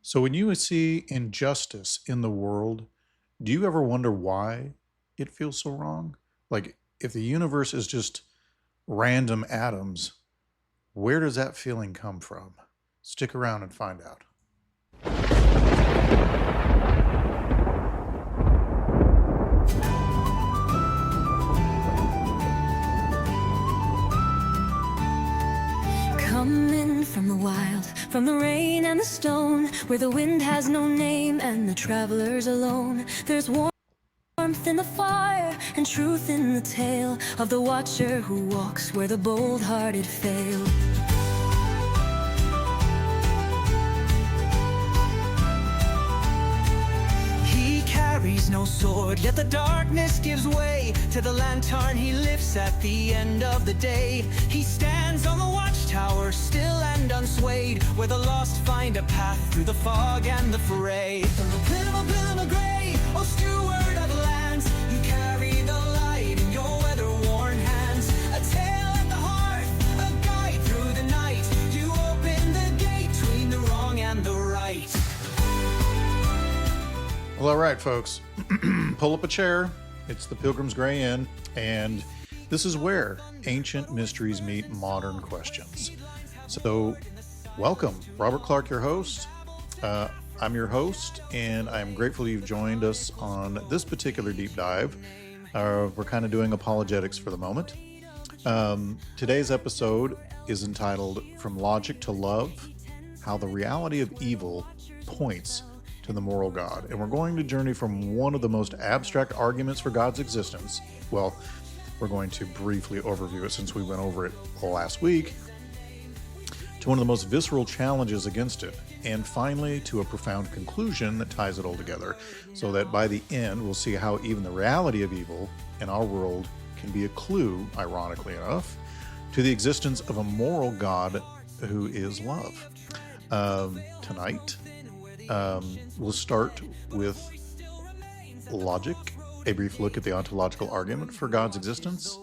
So when you see injustice in the world, do you ever wonder why it feels so wrong? Like if the universe is just random atoms, where does that feeling come from? Stick around and find out. Coming from the wild, from the rain and the stone, where the wind has no name and the traveler's alone. There's warmth in the fire and truth in the tale of the watcher who walks where the bold-hearted fail. He carries no sword, yet the darkness gives way to the lantern he lifts at the end of the day. He stands on the watchtower, still and unswayed, where the lost find a path through the fog and the fray. From the pilgrim of gray, oh steward of lands, you carry the light in your weather-worn hands. A tale at the hearth, a guide through the night. You open the gate between the wrong and the right. Well, all right, folks, pull up a chair. It's the Pilgrim's Gray Inn, and this is where ancient mysteries meet modern questions. So, welcome. Robert Clark, your host. I'm your host, and I'm grateful you've joined us on this particular deep dive. We're kind of doing apologetics for the moment. Today's episode is entitled From Logic to Love, How the Reality of Evil Points to the Moral God. And we're going to journey from one of the most abstract arguments for God's existence. Well, we're going to briefly overview it since we went over it last week, to one of the most visceral challenges against it, and finally to a profound conclusion that ties it all together, so that by the end we'll see how even the reality of evil in our world can be a clue, ironically enough, to the existence of a moral God who is love. Tonight, we'll start with logic, a brief look at the ontological argument for God's existence,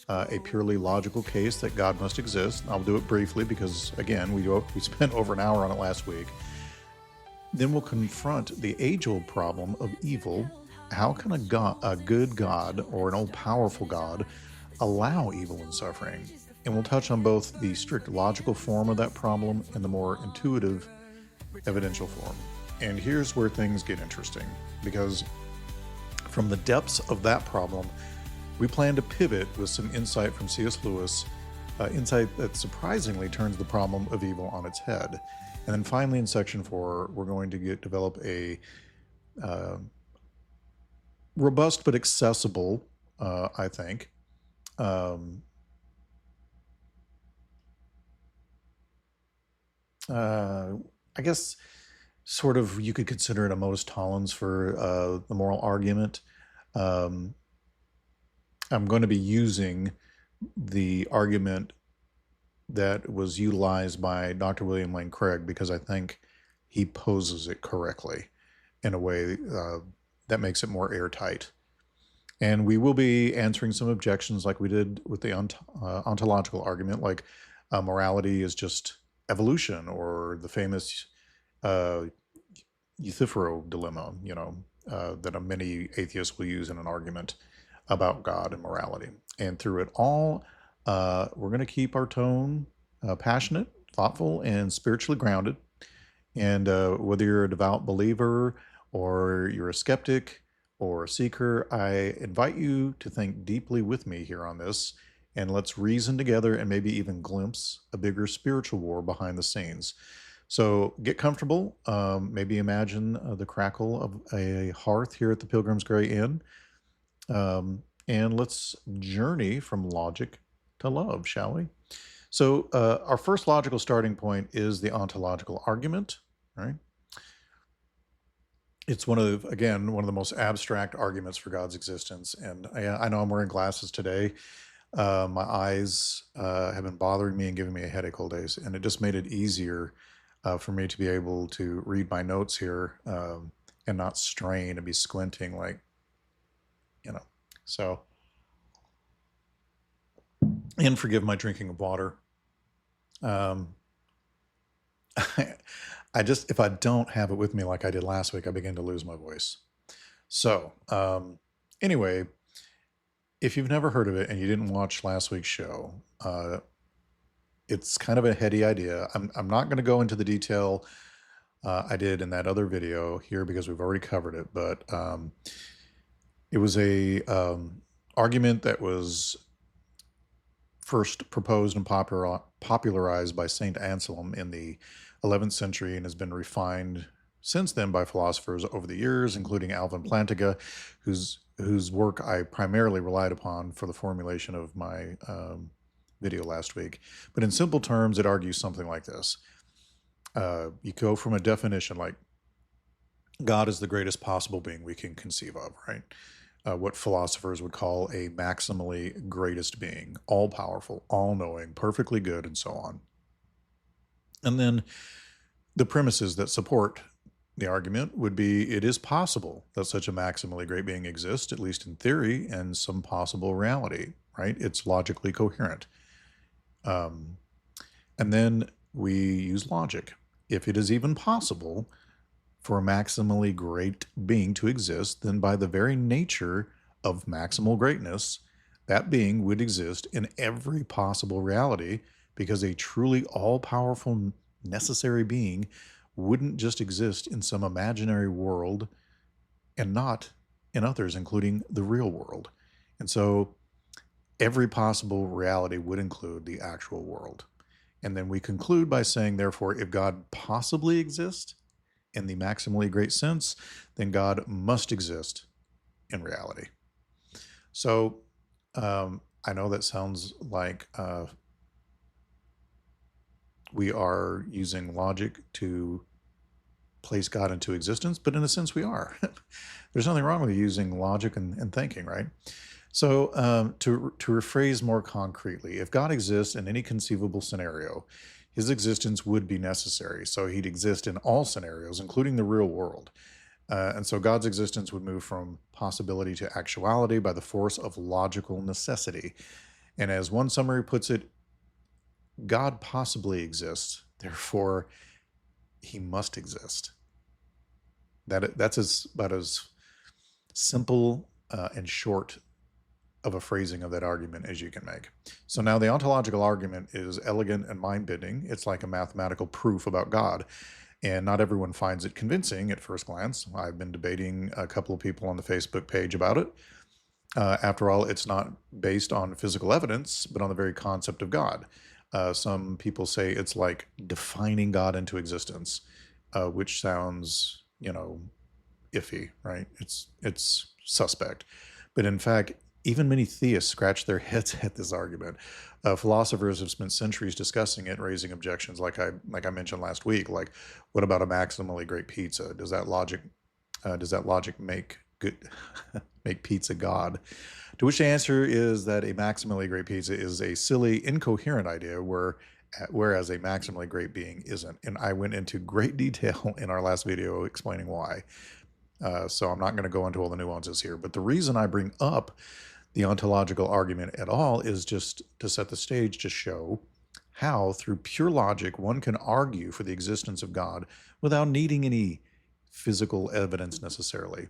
a purely logical case that God must exist. I'll do it briefly because, again, we spent over an hour on it last week. Then we'll confront the age-old problem of evil. How can a good God or an all-powerful God allow evil and suffering? And we'll touch on both the strict logical form of that problem and the more intuitive evidential form. And here's where things get interesting, because from the depths of that problem, we plan to pivot with some insight from C.S. Lewis, insight that surprisingly turns the problem of evil on its head. And then finally in section 4, we're going to develop a robust but accessible, I think, I guess sort of you could consider it a modus tollens for the moral argument. I'm going to be using the argument that was utilized by Dr. William Lane Craig because I think he poses it correctly in a way that makes it more airtight. And we will be answering some objections like we did with the ontological argument, like morality is just evolution, or the famous Euthyphro dilemma, that many atheists will use in an argument about God and morality. And through it all, we're going to keep our tone passionate, thoughtful, and spiritually grounded. And whether you're a devout believer or you're a skeptic or a seeker, I invite you to think deeply with me here on this, and let's reason together and maybe even glimpse a bigger spiritual war behind the scenes. So get comfortable, maybe imagine the crackle of a hearth here at the Pilgrim's Gray Inn, and let's journey from logic to love, shall we? So our first logical starting point is the ontological argument, right? It's one of the most abstract arguments for God's existence. And I know I'm wearing glasses today. My eyes have been bothering me and giving me a headache all days, and it just made it easier for me to be able to read my notes here and not strain and be squinting so, and forgive my drinking of water. if I don't have it with me like I did last week, I begin to lose my voice. So, anyway, if you've never heard of it and you didn't watch last week's show, it's kind of a heady idea. I'm not going to go into the detail I did in that other video here because we've already covered it, but it was a argument that was first proposed and popularized by Saint Anselm in the 11th century and has been refined since then by philosophers over the years, including Alvin Plantinga, whose work I primarily relied upon for the formulation of my video last week. But in simple terms, it argues something like this. You go from a definition like God is the greatest possible being we can conceive of, right? What philosophers would call a maximally greatest being, all-powerful, all-knowing, perfectly good, and so on. And then the premises that support the argument would be it is possible that such a maximally great being exists, at least in theory, and some possible reality, right? It's logically coherent. And then we use logic. If it is even possible for a maximally great being to exist, then by the very nature of maximal greatness, that being would exist in every possible reality, because a truly all-powerful, necessary being wouldn't just exist in some imaginary world and not in others, including the real world. And so every possible reality would include the actual world. And then we conclude by saying, therefore, if God possibly exists in the maximally great sense, then God must exist in reality. So I know that sounds like we are using logic to place God into existence, but in a sense we are. There's nothing wrong with using logic and thinking, right? So to rephrase more concretely, if God exists in any conceivable scenario, his existence would be necessary. So he'd exist in all scenarios, including the real world. And so God's existence would move from possibility to actuality by the force of logical necessity. And as one summary puts it, God possibly exists, therefore he must exist. That's about as simple and short of a phrasing of that argument as you can make. So now the ontological argument is elegant and mind-bending. It's like a mathematical proof about God, and not everyone finds it convincing at first glance. I've been debating a couple of people on the Facebook page about it. After all, it's not based on physical evidence, but on the very concept of God. Some people say it's like defining God into existence, which sounds, iffy, right? It's suspect. But in fact, even many theists scratch their heads at this argument. Philosophers have spent centuries discussing it, raising objections, like I mentioned last week. Like, what about a maximally great pizza? Does that logic make pizza God? To which the answer is that a maximally great pizza is a silly, incoherent idea, whereas a maximally great being isn't. And I went into great detail in our last video explaining why. So I'm not going to go into all the nuances here. But the reason I bring up the ontological argument at all is just to set the stage to show how, through pure logic, one can argue for the existence of God without needing any physical evidence necessarily.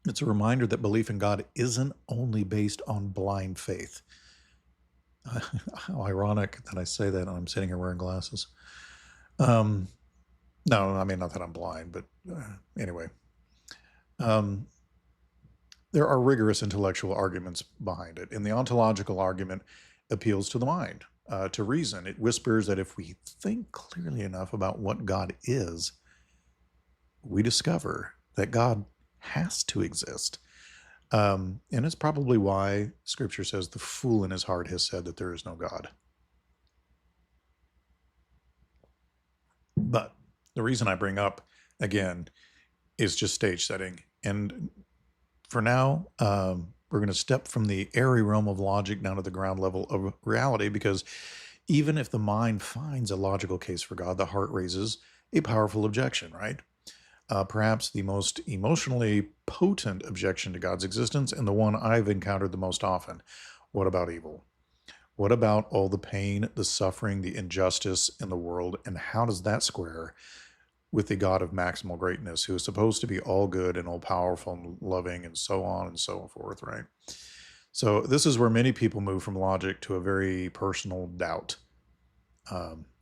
It's a reminder that belief in God isn't only based on blind faith. How ironic that I say that and I'm sitting here wearing glasses. No, I mean, not that I'm blind, but anyway. There are rigorous intellectual arguments behind it, and the ontological argument appeals to the mind, to reason. It whispers that if we think clearly enough about what God is, we discover that God has to exist. And it's probably why Scripture says the fool in his heart has said that there is no God. But the reason I bring up, again, is just stage setting. And for now, we're going to step from the airy realm of logic down to the ground level of reality, because even if the mind finds a logical case for God, the heart raises a powerful objection, right? Perhaps the most emotionally potent objection to God's existence, and the one I've encountered the most often. What about evil? What about all the pain, the suffering, the injustice in the world, and how does that square with the God of maximal greatness, who is supposed to be all good and all powerful and loving and so on and so forth, right? So this is where many people move from logic to a very personal doubt,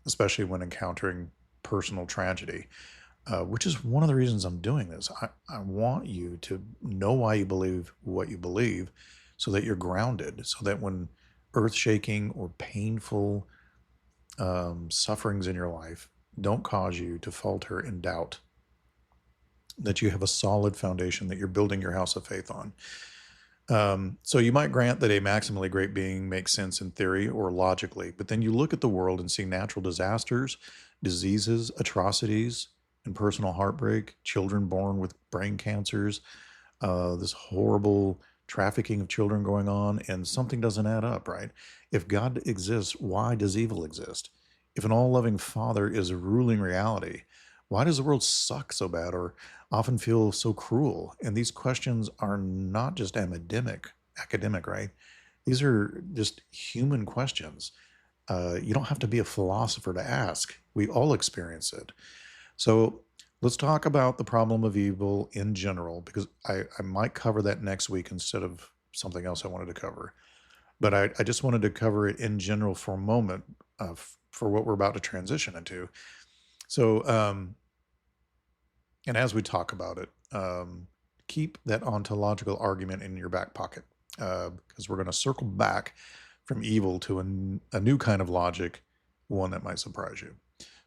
especially when encountering personal tragedy, which is one of the reasons I'm doing this. I want you to know why you believe what you believe so that you're grounded, so that when earth-shaking or painful sufferings in your life don't cause you to falter in doubt, that you have a solid foundation that you're building your house of faith on. So you might grant that a maximally great being makes sense in theory or logically, but then you look at the world and see natural disasters, diseases, atrocities, and personal heartbreak, children born with brain cancers, this horrible trafficking of children going on, and something doesn't add up, right? If God exists, why does evil exist? If an all-loving Father is a ruling reality, why does the world suck so bad or often feel so cruel? And these questions are not just academic, right? These are just human questions. You don't have to be a philosopher to ask. We all experience it. So let's talk about the problem of evil in general, because I might cover that next week instead of something else I wanted to cover. But I just wanted to cover it in general for a moment for what we're about to transition into. So, and as we talk about it, keep that ontological argument in your back pocket, because we're going to circle back from evil to a new kind of logic, one that might surprise you.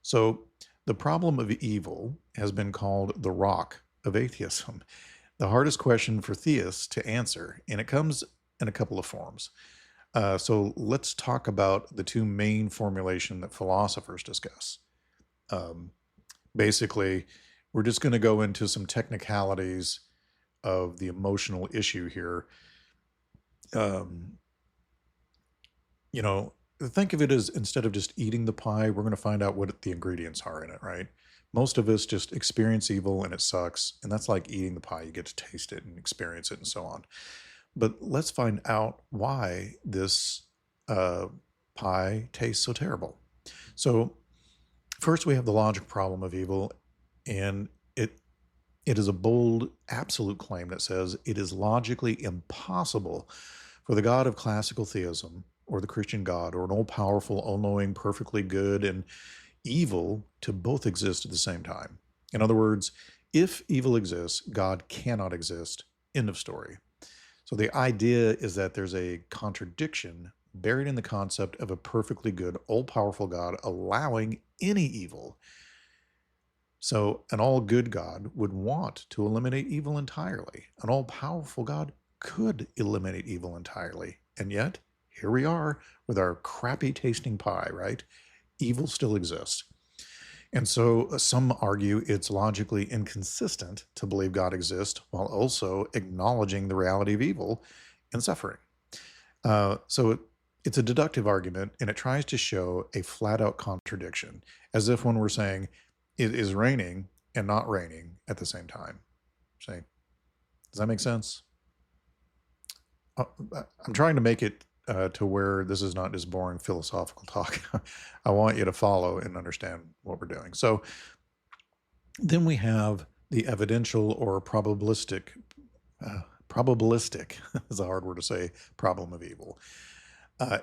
So the problem of evil has been called the rock of atheism, the hardest question for theists to answer, and it comes in a couple of forms. So let's talk about the two main formulation that philosophers discuss. Basically, we're just going to go into some technicalities of the emotional issue here. Think of it as, instead of just eating the pie, we're going to find out what the ingredients are in it, right? Most of us just experience evil and it sucks, and that's like eating the pie. You get to taste it and experience it and so on. But let's find out why this pie tastes so terrible. So first we have the logic problem of evil, and it is a bold, absolute claim that says it is logically impossible for the God of classical theism, or the Christian God, or an all-powerful, all-knowing, perfectly good and evil to both exist at the same time. In other words, if evil exists, God cannot exist. End of story. So the idea is that there's a contradiction buried in the concept of a perfectly good, all-powerful God allowing any evil. So an all-good God would want to eliminate evil entirely. An all-powerful God could eliminate evil entirely. And yet, here we are with our crappy tasting pie, right? Evil still exists. And so some argue it's logically inconsistent to believe God exists while also acknowledging the reality of evil and suffering. So it's a deductive argument, and it tries to show a flat-out contradiction, as if when we're saying it is raining and not raining at the same time. Say, does that make sense? I'm trying to make it to where this is not just boring philosophical talk. I want you to follow and understand what we're doing. So then we have the evidential or probabilistic is a hard word to say, problem of evil.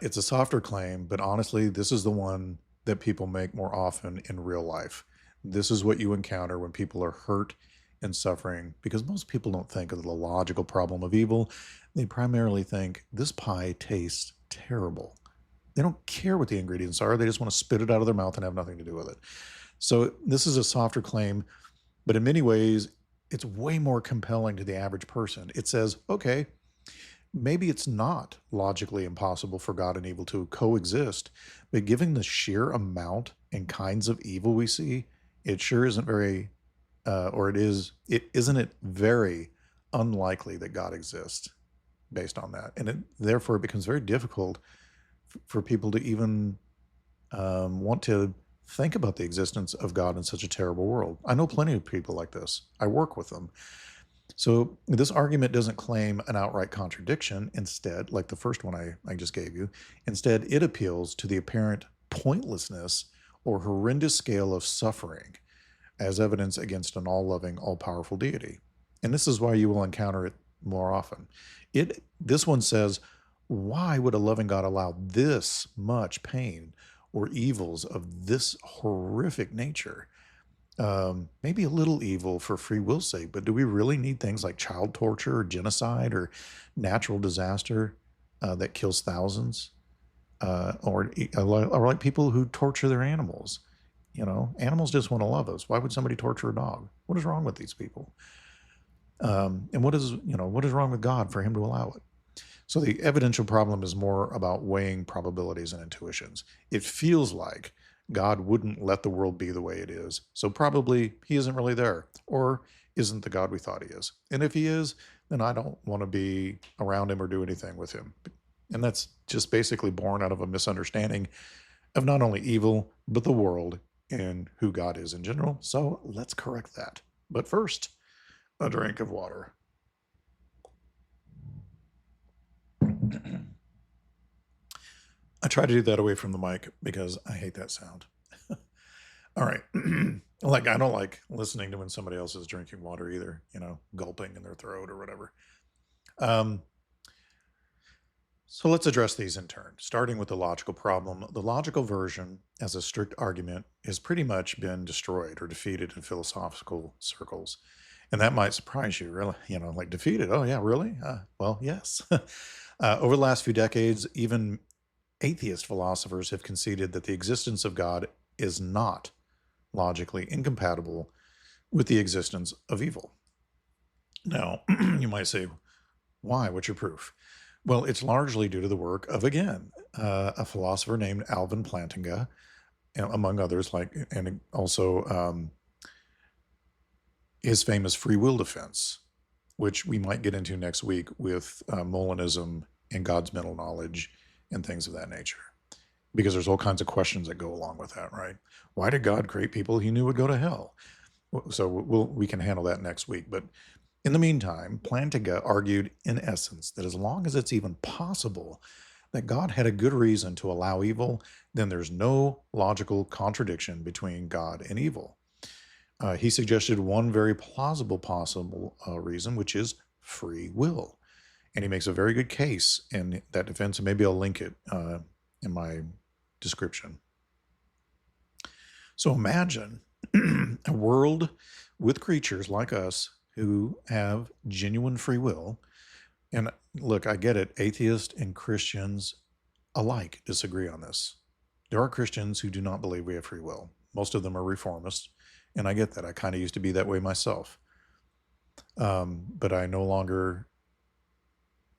It's a softer claim, but honestly, this is the one that people make more often in real life. This is what you encounter when people are hurt and suffering, because most people don't think of the logical problem of evil. They primarily think this pie tastes terrible. They don't care what the ingredients are. They just want to spit it out of their mouth and have nothing to do with it. So this is a softer claim, but in many ways, it's way more compelling to the average person. It says, okay, maybe it's not logically impossible for God and evil to coexist, but given the sheer amount and kinds of evil we see, it sure isn't very, isn't it very unlikely that God exists based on that. And therefore it becomes very difficult for people to even want to think about the existence of God in such a terrible world. I know plenty of people like this. I work with them. So this argument doesn't claim an outright contradiction. Instead, like the first one I just gave you, instead it appeals to the apparent pointlessness or horrendous scale of suffering as evidence against an all-loving, all-powerful deity. And this is why you will encounter it more often. This one says, why would a loving God allow this much pain or evils of this horrific nature? Maybe a little evil for free will's sake, but do we really need things like child torture or genocide or natural disaster that kills thousands? Or like people who torture their animals? Animals just want to love us. Why would somebody torture a dog? What is wrong with these people? And what is wrong with God for him to allow it? So the evidential problem is more about weighing probabilities and intuitions. It feels like God wouldn't let the world be the way it is, so probably he isn't really there, or isn't the God we thought he is. And if he is, then I don't want to be around him or do anything with him. And that's just basically born out of a misunderstanding of not only evil, but the world and who God is in general. So let's correct that. But first, a drink of water. I try to do that away from the mic because I hate that sound. All right. Like, I don't like listening to when somebody else is drinking water either, gulping in their throat or whatever. So let's address these in turn, starting with the logical problem. The logical version, as a strict argument, has pretty much been destroyed or defeated in philosophical circles. And that might surprise you, really, like defeated. Oh, yeah, really? Well, yes. Over the last few decades, even atheist philosophers have conceded that the existence of God is not logically incompatible with the existence of evil. Now, you might say, why? What's your proof? Well, it's largely due to the work of, again, a philosopher named Alvin Plantinga, among others, and also his famous free will defense, which we might get into next week with Molinism and God's mental knowledge and things of that nature, because there's all kinds of questions that go along with that, right? Why did God create people he knew would go to hell? So we can handle that next week. But in the meantime, Plantinga argued, in essence, that as long as it's even possible that God had a good reason to allow evil, then there's no logical contradiction between God and evil. He suggested one very plausible possible reason, which is free will. And he makes a very good case in that defense, and maybe I'll link it in my description. So imagine a world with creatures like us who have genuine free will. And look, I get it. Atheists and Christians alike disagree on this. There are Christians who do not believe we have free will. Most of them are reformists, and I get that. I kind of used to be that way myself. But I no longer,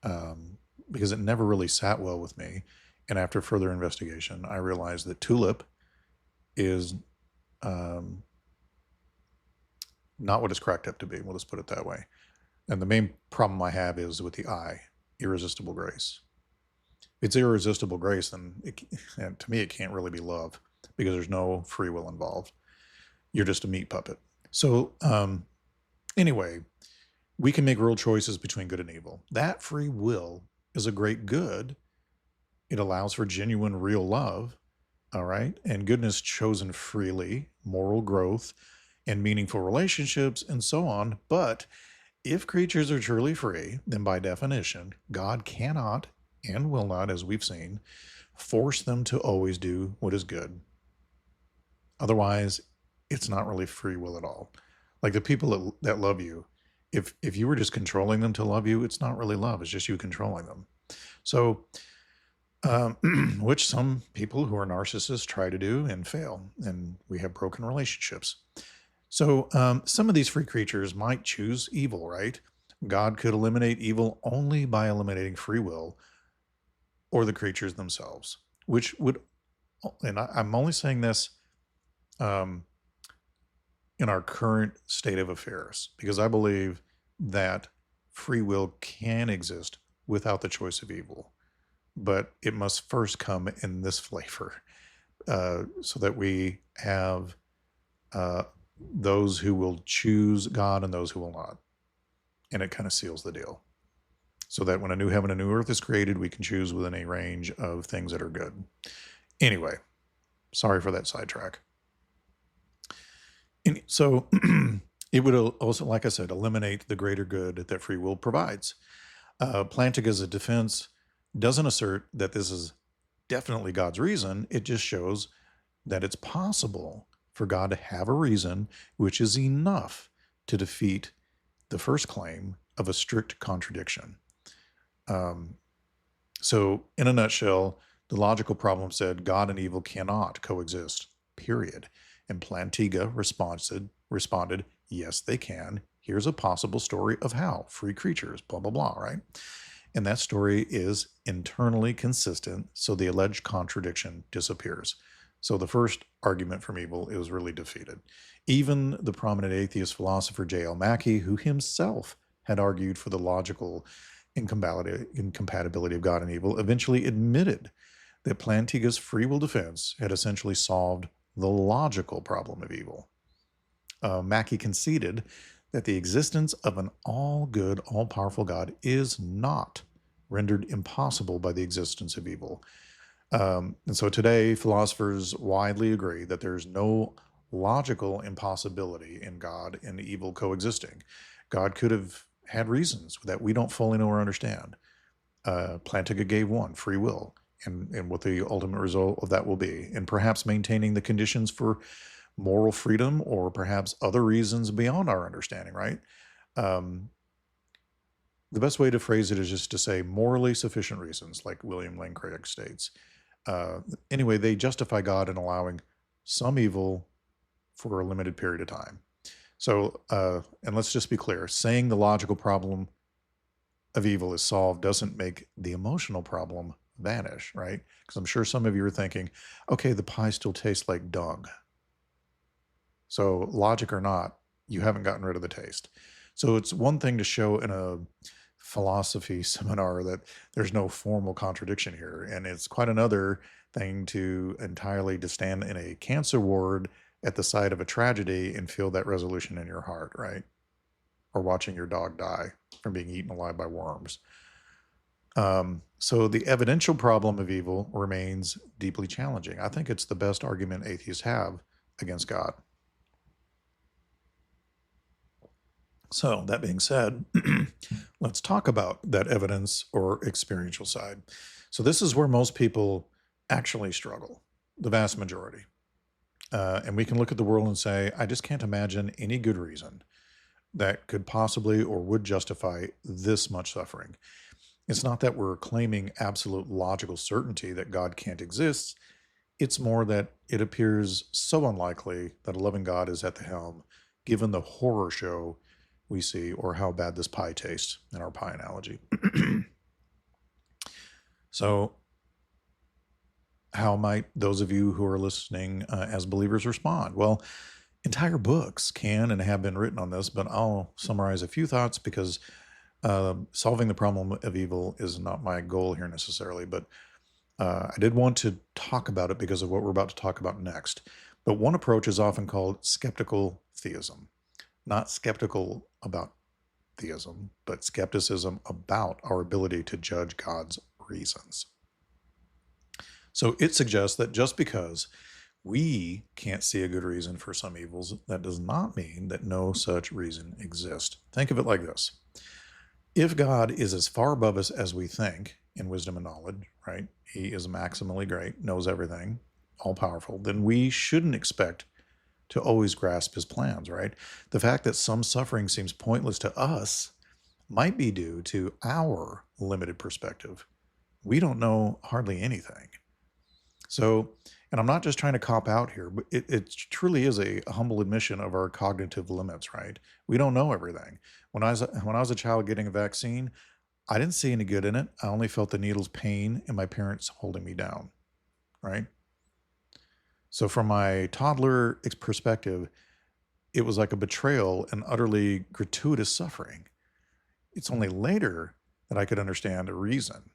because it never really sat well with me. And after further investigation, I realized that tulip is not what it's cracked up to be. We'll just put it that way. And the main problem I have is with the I, irresistible grace. If it's irresistible grace, then to me, it can't really be love, because there's no free will involved. You're just a meat puppet. So anyway, we can make real choices between good and evil. That free will is a great good. It allows for genuine, real love, all right? And goodness chosen freely, moral growth, and meaningful relationships, and so on. But if creatures are truly free, then by definition, God cannot and will not, as we've seen, force them to always do what is good. Otherwise, it's not really free will at all. Like the people that love you, if you were just controlling them to love you, it's not really love. It's just you controlling them. So, which some people who are narcissists try to do and fail, and we have broken relationships. So some of these free creatures might choose evil, right? God could eliminate evil only by eliminating free will or the creatures themselves, which would, and I'm only saying this in our current state of affairs, because I believe that free will can exist without the choice of evil, but it must first come in this flavor, so that we have those who will choose God and those who will not. and it kind of seals the deal. So that when a new heaven and new earth is created, we can choose within a range of things that are good. Anyway, sorry for that sidetrack. So it would also, like I said, eliminate the greater good that free will provides. Plantinga's defense doesn't assert that this is definitely God's reason. It just shows that it's possible for God to have a reason which is enough to defeat the first claim of a strict contradiction. So in a nutshell, the logical problem said God and evil cannot coexist, period. And Plantinga responded, yes, they can. Here's a possible story of how. Free creatures, blah, blah, blah, right? And that story is internally consistent, so the alleged contradiction disappears. So the first argument from evil is really defeated. Even the prominent atheist philosopher J.L. Mackie, who himself had argued for the logical incompatibility of God and evil, eventually admitted that Plantinga's free will defense had essentially solved the logical problem of evil. Mackie conceded that the existence of an all-good, all-powerful God is not rendered impossible by the existence of evil. And so today, philosophers widely agree that there's no logical impossibility in God and evil coexisting. God could have had reasons that we don't fully know or understand. Plantinga gave one, free will, and what the ultimate result of that will be, and perhaps maintaining the conditions for moral freedom or perhaps other reasons beyond our understanding, right? The best way to phrase it is just to say morally sufficient reasons, like William Lane Craig states. Anyway, they justify God in allowing some evil for a limited period of time. So, and let's just be clear, saying the logical problem of evil is solved doesn't make the emotional problem vanish, right? Because I'm sure some of you are thinking, okay, the pie still tastes like dung. So logic or not, you haven't gotten rid of the taste. So it's one thing to show in a philosophy seminar that there's no formal contradiction here. And it's quite another thing to entirely to stand in a cancer ward at the site of a tragedy and feel that resolution in your heart, right? Or watching your dog die from being eaten alive by worms. So the evidential problem of evil remains deeply challenging. I think it's the best argument atheists have against God. So that being said, let's talk about that evidence or experiential side. So this is where most people actually struggle, the vast majority. And we can look at the world and say, I just can't imagine any good reason that could possibly or would justify this much suffering. It's not that we're claiming absolute logical certainty that God can't exist. It's more that it appears so unlikely that a loving God is at the helm, given the horror show we see or how bad this pie tastes in our pie analogy. So how might those of you who are listening as believers respond? Well, entire books can and have been written on this, but I'll summarize a few thoughts because solving the problem of evil is not my goal here necessarily, but I did want to talk about it because of what we're about to talk about next. But one approach is often called skeptical theism. Not skeptical about theism, but skepticism about our ability to judge God's reasons. So it suggests that just because we can't see a good reason for some evils, that does not mean that no such reason exists. Think of it like this. If God is as far above us as we think in wisdom and knowledge, right? He is maximally great, knows everything, all powerful, then we shouldn't expect to always grasp his plans, right? The fact that some suffering seems pointless to us might be due to our limited perspective. We don't know hardly anything. So, and I'm not just trying to cop out here, but it truly is a humble admission of our cognitive limits, right? We don't know everything. When I was a child getting a vaccine, I didn't see any good in it. I only felt the needle's pain and my parents holding me down, right? So from my toddler perspective, it was like a betrayal and utterly gratuitous suffering. It's only later that I could understand a reason,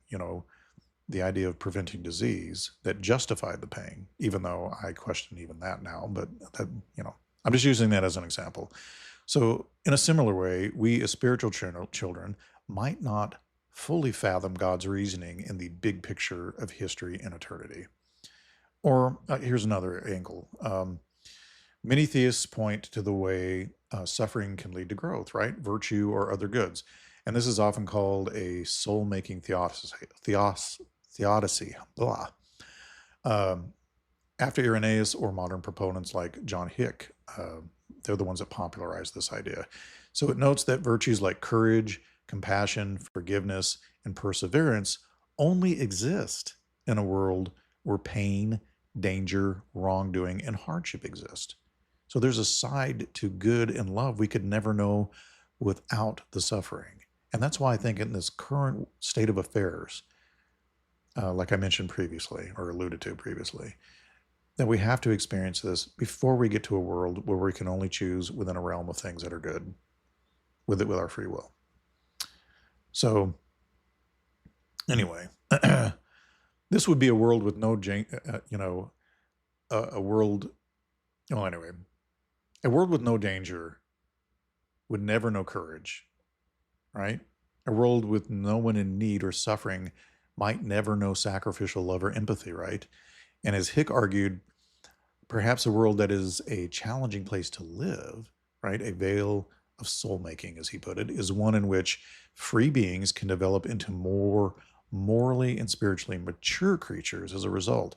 the idea of preventing disease that justified the pain, even though I question even that now, but that, I'm just using that as an example. So, in a similar way, we as spiritual children might not fully fathom God's reasoning in the big picture of history and eternity. Or here's another angle. Many theists point to the way suffering can lead to growth, right? Virtue or other goods. And this is often called a soul making theodicy. Blah. Um, After Irenaeus or modern proponents like John Hick, they're the ones that popularized this idea. So it notes that virtues like courage, compassion, forgiveness, and perseverance only exist in a world where pain, danger, wrongdoing, and hardship exist. So there's a side to good and love we could never know without the suffering. And that's why I think in this current state of affairs, like I mentioned previously or alluded to previously, that we have to experience this before we get to a world where we can only choose within a realm of things that are good with our free will. So anyway, this would be a world with no, a world, well, anyway, a world with no danger would never know courage, right? A world with no one in need or suffering might never know sacrificial love or empathy, right? And as Hick argued, perhaps a world that is a challenging place to live, right? A veil of soul making, as he put it, is one in which free beings can develop into more morally and spiritually mature creatures as a result.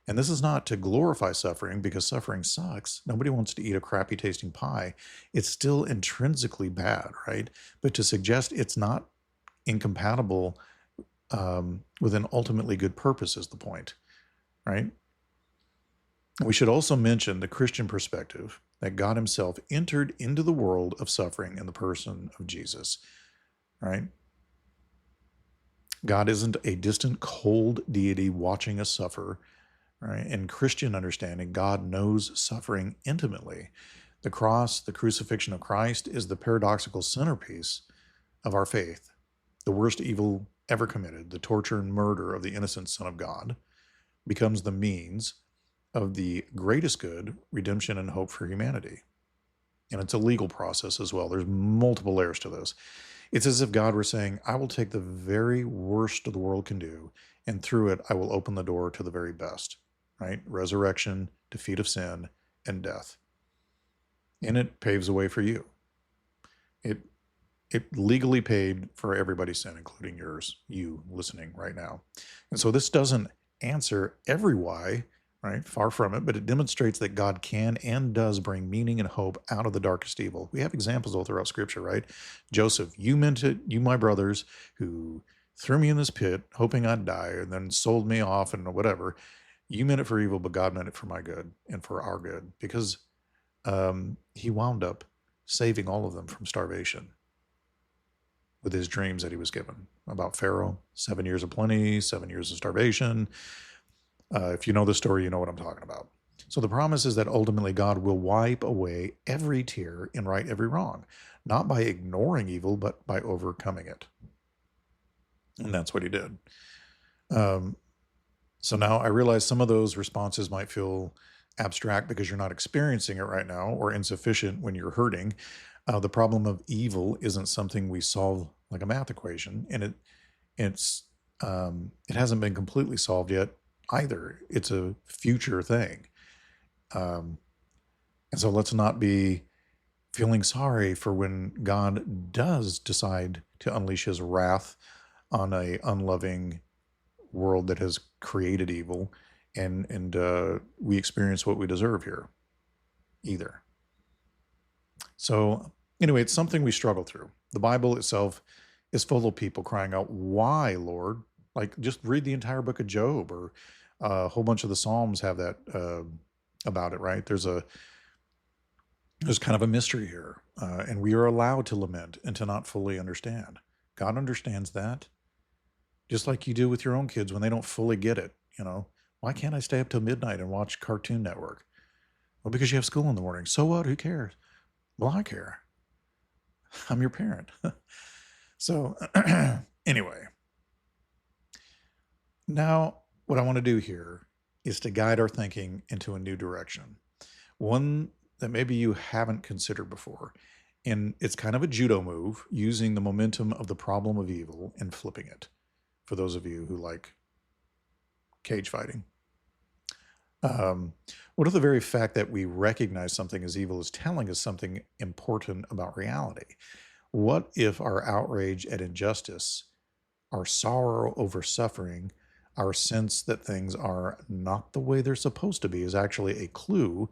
And this is not to glorify suffering, because suffering sucks. Nobody wants to eat a crappy tasting pie. It's still intrinsically bad, right? But to suggest it's not incompatible with an ultimately good purpose is the point, right? We should also mention the Christian perspective that God himself entered into the world of suffering in the person of Jesus, right? God isn't a distant, cold deity watching us suffer, right? In Christian understanding, God knows suffering intimately. The cross, the crucifixion of Christ, is the paradoxical centerpiece of our faith. The worst evil ever committed, the torture and murder of the innocent Son of God, becomes the means of the greatest good, redemption and hope for humanity. And it's a legal process as well. There's multiple layers to this. It's as if God were saying, I will take the very worst the world can do, and through it, I will open the door to the very best, right? Resurrection, defeat of sin, and death. And it paves the way for you. It legally paid for everybody's sin, including yours, you listening right now. And so this doesn't answer every why, right? Far from it, but it demonstrates that God can and does bring meaning and hope out of the darkest evil. We have examples all throughout Scripture, right? Joseph, you meant it, you my brothers, who threw me in this pit, hoping I'd die, and then sold me off and whatever. You meant it for evil, but God meant it for my good and for our good, because he wound up saving all of them from starvation with his dreams that he was given about Pharaoh, 7 years of plenty, 7 years of starvation. If you know the story, you know what I'm talking about. So the promise is that ultimately God will wipe away every tear and right every wrong, not by ignoring evil, but by overcoming it. And that's what he did. So now I realize some of those responses might feel abstract because you're not experiencing it right now, or insufficient when you're hurting. The problem of evil isn't something we solve like a math equation, and it hasn't been completely solved yet either. It's a future thing. And so let's not be feeling sorry for when God does decide to unleash his wrath on a unloving world that has created evil, and we experience what we deserve here either. So anyway, it's something we struggle through. The Bible itself is full of people crying out, why, Lord? Like, just read the entire book of Job, or a whole bunch of the Psalms have that about it, right? There's kind of a mystery here, and we are allowed to lament and to not fully understand. God understands that, just like you do with your own kids when they don't fully get it. You know, why can't I stay up till midnight and watch Cartoon Network? Well, because you have school in the morning. So what? Who cares? Well, I care. I'm your parent. So anyway, now what I want to do here is to guide our thinking into a new direction, one that maybe you haven't considered before. And it's kind of a judo move, using the momentum of the problem of evil and flipping it, for those of you who like cage fighting. What if the very fact that we recognize something as evil is telling us something important about reality? What if our outrage at injustice, our sorrow over suffering, our sense that things are not the way they're supposed to be is actually a clue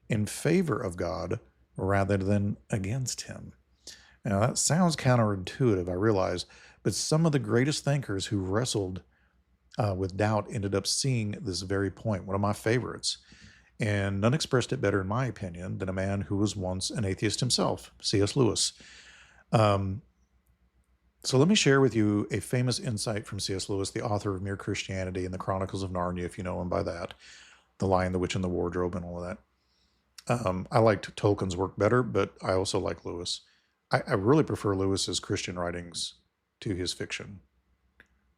in favor of God rather than against him? Now, that sounds counterintuitive, I realize, but some of the greatest thinkers who wrestled with doubt ended up seeing this very point. One of my favorites, and none expressed it better, in my opinion, than a man who was once an atheist himself, C.S. Lewis. So let me share with you a famous insight from C.S. Lewis, the author of Mere Christianity and the Chronicles of Narnia, if you know him by that, The Lion, the Witch, and the Wardrobe, and all of that. I liked Tolkien's work better, but I also like Lewis. I really prefer Lewis's Christian writings to his fiction.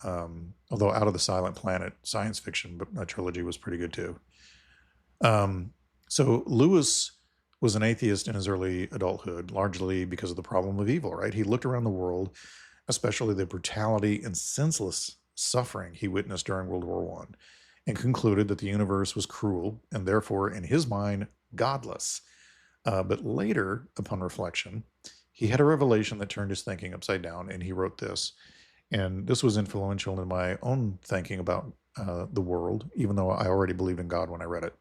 Although Out of the Silent Planet, science fiction, but that trilogy was pretty good too. So Lewis was an atheist in his early adulthood, largely because of the problem of evil, right? He looked around the world, especially the brutality and senseless suffering he witnessed during World War I, and concluded that the universe was cruel and therefore, in his mind, godless. But later, upon reflection, he had a revelation that turned his thinking upside down, and he wrote this. And this was influential in my own thinking about the world, even though I already believed in God when I read it.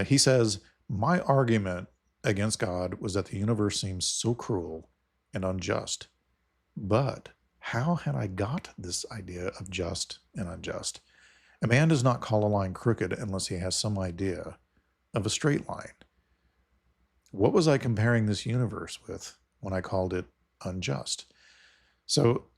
He says, "My argument against God was that the universe seems so cruel and unjust. But how had I got this idea of just and unjust? A man does not call a line crooked unless he has some idea of a straight line. What was I comparing this universe with when I called it unjust?" So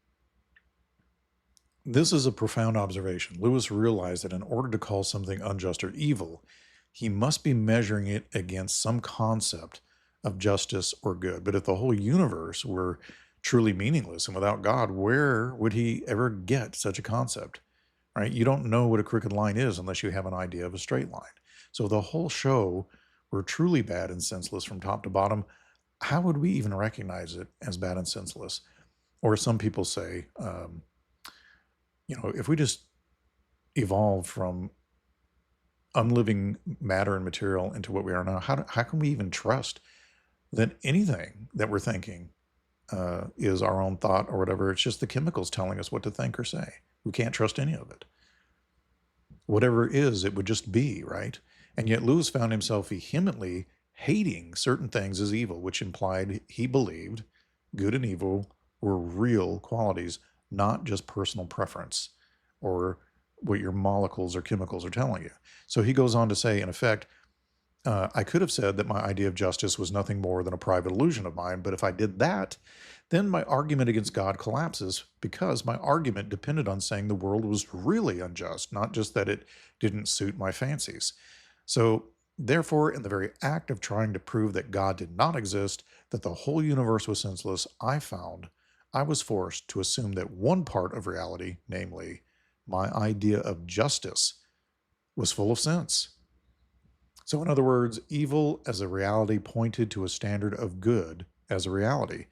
this is a profound observation. Lewis realized that in order to call something unjust or evil, he must be measuring it against some concept of justice or good. But if the whole universe were truly meaningless and without God, where would he ever get such a concept? Right? You don't know what a crooked line is unless you have an idea of a straight line. So if the whole show were truly bad and senseless from top to bottom, how would we even recognize it as bad and senseless? Or some people say, if we just evolve from unliving matter and material into what we are now, how can we even trust that anything that we're thinking is our own thought or whatever? It's just the chemicals telling us what to think or say. We can't trust any of it. Whatever it is, it would just be, right? And yet Lewis found himself vehemently hating certain things as evil, which implied he believed good and evil were real qualities, not just personal preference or what your molecules or chemicals are telling you. So he goes on to say, in effect, I could have said that my idea of justice was nothing more than a private illusion of mine, but if I did that, then my argument against God collapses, because my argument depended on saying the world was really unjust, not just that it didn't suit my fancies. So therefore, in the very act of trying to prove that God did not exist, that the whole universe was senseless, I was forced to assume that one part of reality, namely my idea of justice, was full of sense. So in other words, evil as a reality pointed to a standard of good as a reality.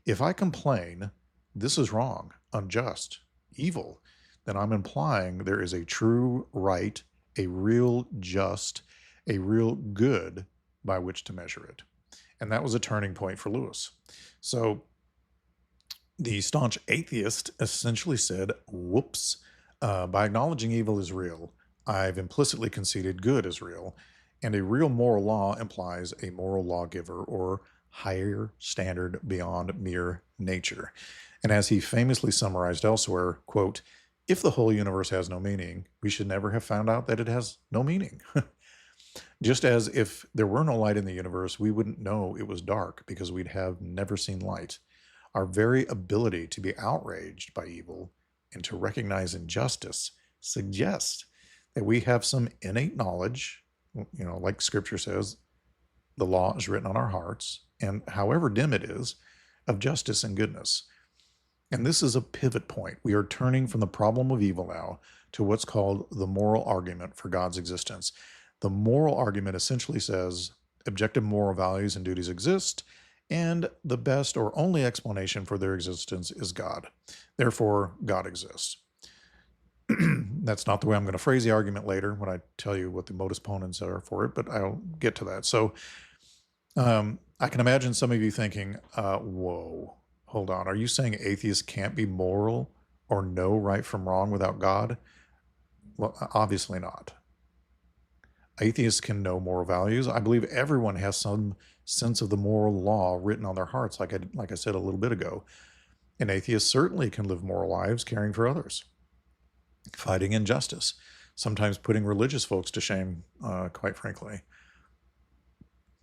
If I complain, this is wrong, unjust, evil, then I'm implying there is a true right, a real just, a real good by which to measure it. And that was a turning point for Lewis. So the staunch atheist essentially said, whoops, by acknowledging evil is real, I've implicitly conceded good is real, and a real moral law implies a moral lawgiver or higher standard beyond mere nature. And as he famously summarized elsewhere, quote, "If the whole universe has no meaning, we should never have found out that it has no meaning." Just as if there were no light in the universe, we wouldn't know it was dark because we'd have never seen light. Our very ability to be outraged by evil and to recognize injustice suggests that we have some innate knowledge, like Scripture says, the law is written on our hearts, and however dim it is, of justice and goodness. And this is a pivot point. We are turning from the problem of evil now to what's called the moral argument for God's existence. The moral argument essentially says objective moral values and duties exist, and the best or only explanation for their existence is God. Therefore, God exists. That's not the way I'm going to phrase the argument later when I tell you what the modus ponens are for it, but I'll get to that. So I can imagine some of you thinking, whoa, hold on. Are you saying atheists can't be moral or know right from wrong without God? Well, obviously not. Atheists can know moral values. I believe everyone has some sense of the moral law written on their hearts, like I said a little bit ago. And atheists certainly can live moral lives caring for others, fighting injustice, sometimes putting religious folks to shame, quite frankly.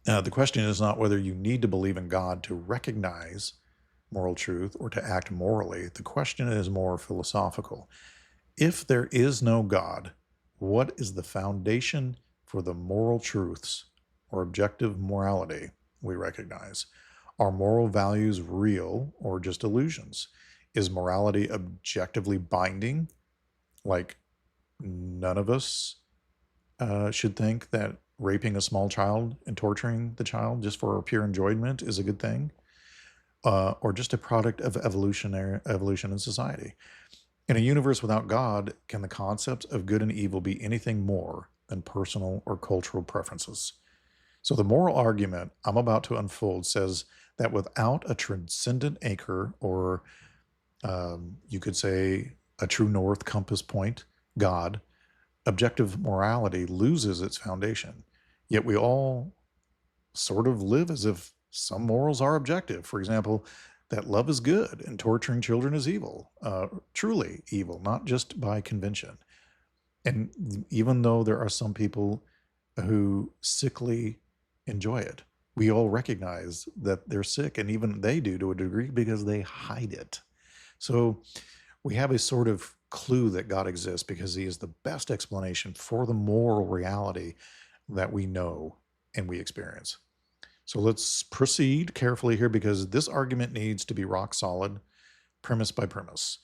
The question is not whether you need to believe in God to recognize moral truth or to act morally. The question is more philosophical. If there is no God, what is the foundation for the moral truths or objective morality we recognize? Are moral values real or just illusions? Is morality objectively binding? Like, none of us should think that raping a small child and torturing the child just for pure enjoyment is a good thing, or just a product of evolution in society. In a universe without God, can the concept of good and evil be anything more than personal or cultural preferences? So the moral argument I'm about to unfold says that without a transcendent anchor, or you could say a true north compass point, God, objective morality loses its foundation. Yet we all sort of live as if some morals are objective. For example, that love is good and torturing children is evil, truly evil, not just by convention. And even though there are some people who sickly enjoy it, we all recognize that they're sick, and even they do to a degree because they hide it. So we have a sort of clue that God exists because he is the best explanation for the moral reality that we know and we experience. So let's proceed carefully here because this argument needs to be rock solid, premise by premise.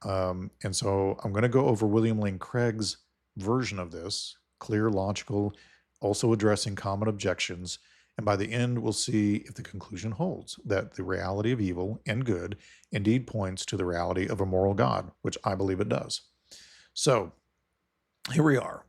And so I'm going to go over William Lane Craig's version of this, clear, logical, also addressing common objections. And by the end, we'll see if the conclusion holds that the reality of evil and good indeed points to the reality of a moral God, which I believe it does. So here we are.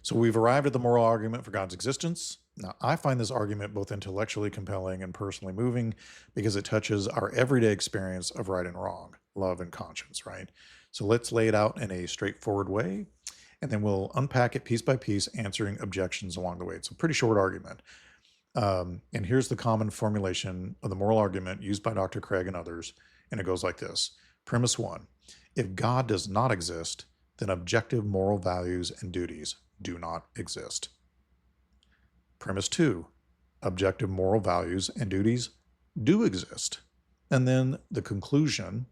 So we've arrived at the moral argument for God's existence. Now, I find this argument both intellectually compelling and personally moving because it touches our everyday experience of right and wrong, love and conscience, right? So let's lay it out in a straightforward way, and then we'll unpack it piece by piece, answering objections along the way. It's a pretty short argument. And here's the common formulation of the moral argument used by Dr. Craig and others, and it goes like this. Premise 1, if God does not exist, then objective moral values and duties do not exist. Premise 2, objective moral values and duties do exist. And then the conclusion,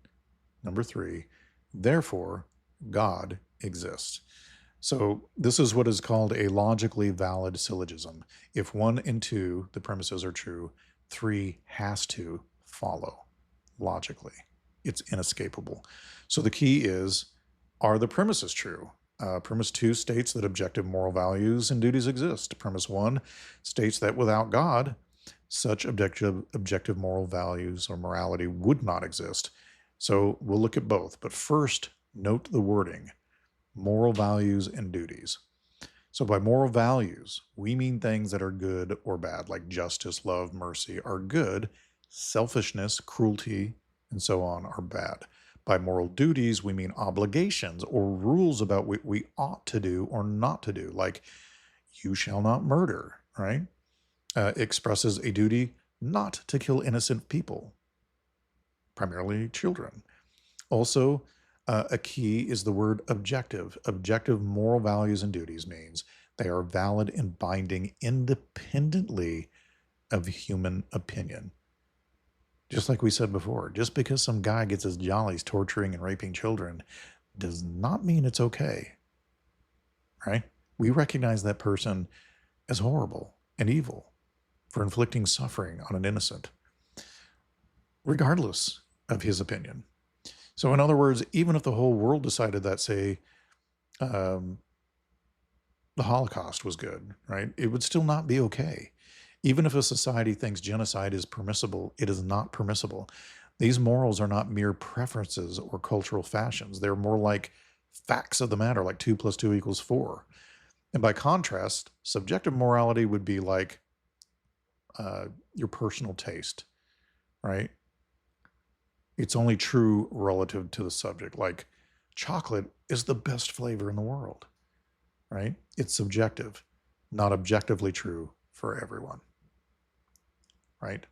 number 3, therefore, God exists. So this is what is called a logically valid syllogism. If 1 and 2, the premises are true, 3 has to follow logically. It's inescapable. So the key is, are the premises true? Premise 2 states that objective moral values and duties exist. Premise 1 states that without God, such objective moral values or morality would not exist. So we'll look at both. But first, note the wording, moral values and duties. So by moral values, we mean things that are good or bad, like justice, love, mercy are good. Selfishness, cruelty, and so on are bad. By moral duties, we mean obligations or rules about what we ought to do or not to do, like you shall not murder, right? Expresses a duty not to kill innocent people, primarily children. Also, a key is the word objective. Objective moral values and duties means they are valid and binding independently of human opinion. Just like we said before, just because some guy gets his jollies torturing and raping children does not mean it's okay, right? We recognize that person as horrible and evil for inflicting suffering on an innocent, regardless of his opinion. So in other words, even if the whole world decided that, say, the Holocaust was good, right? It would still not be okay. Even if a society thinks genocide is permissible, it is not permissible. These morals are not mere preferences or cultural fashions. They're more like facts of the matter, like 2 + 2 = 4. And by contrast, subjective morality would be like your personal taste, right? It's only true relative to the subject. Like chocolate is the best flavor in the world, right? It's subjective, not objectively true for everyone, right?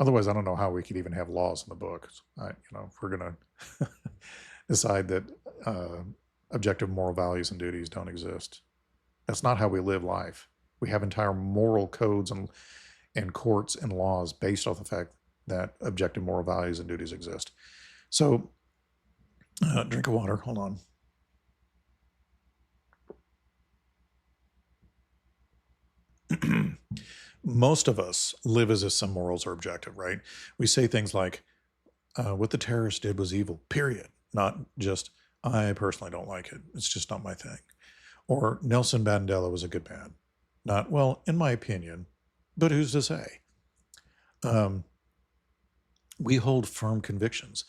Otherwise, I don't know how we could even have laws in the book. If we're going to decide that objective moral values and duties don't exist. That's not how we live life. We have entire moral codes and courts and laws based off the fact that objective moral values and duties exist. So, drink of water. Hold on. Most of us live as if some morals are objective, right? We say things like, what the terrorists did was evil, period. Not just, I personally don't like it. It's just not my thing. Or Nelson Mandela was a good man. Not, well, in my opinion, but who's to say? We hold firm convictions.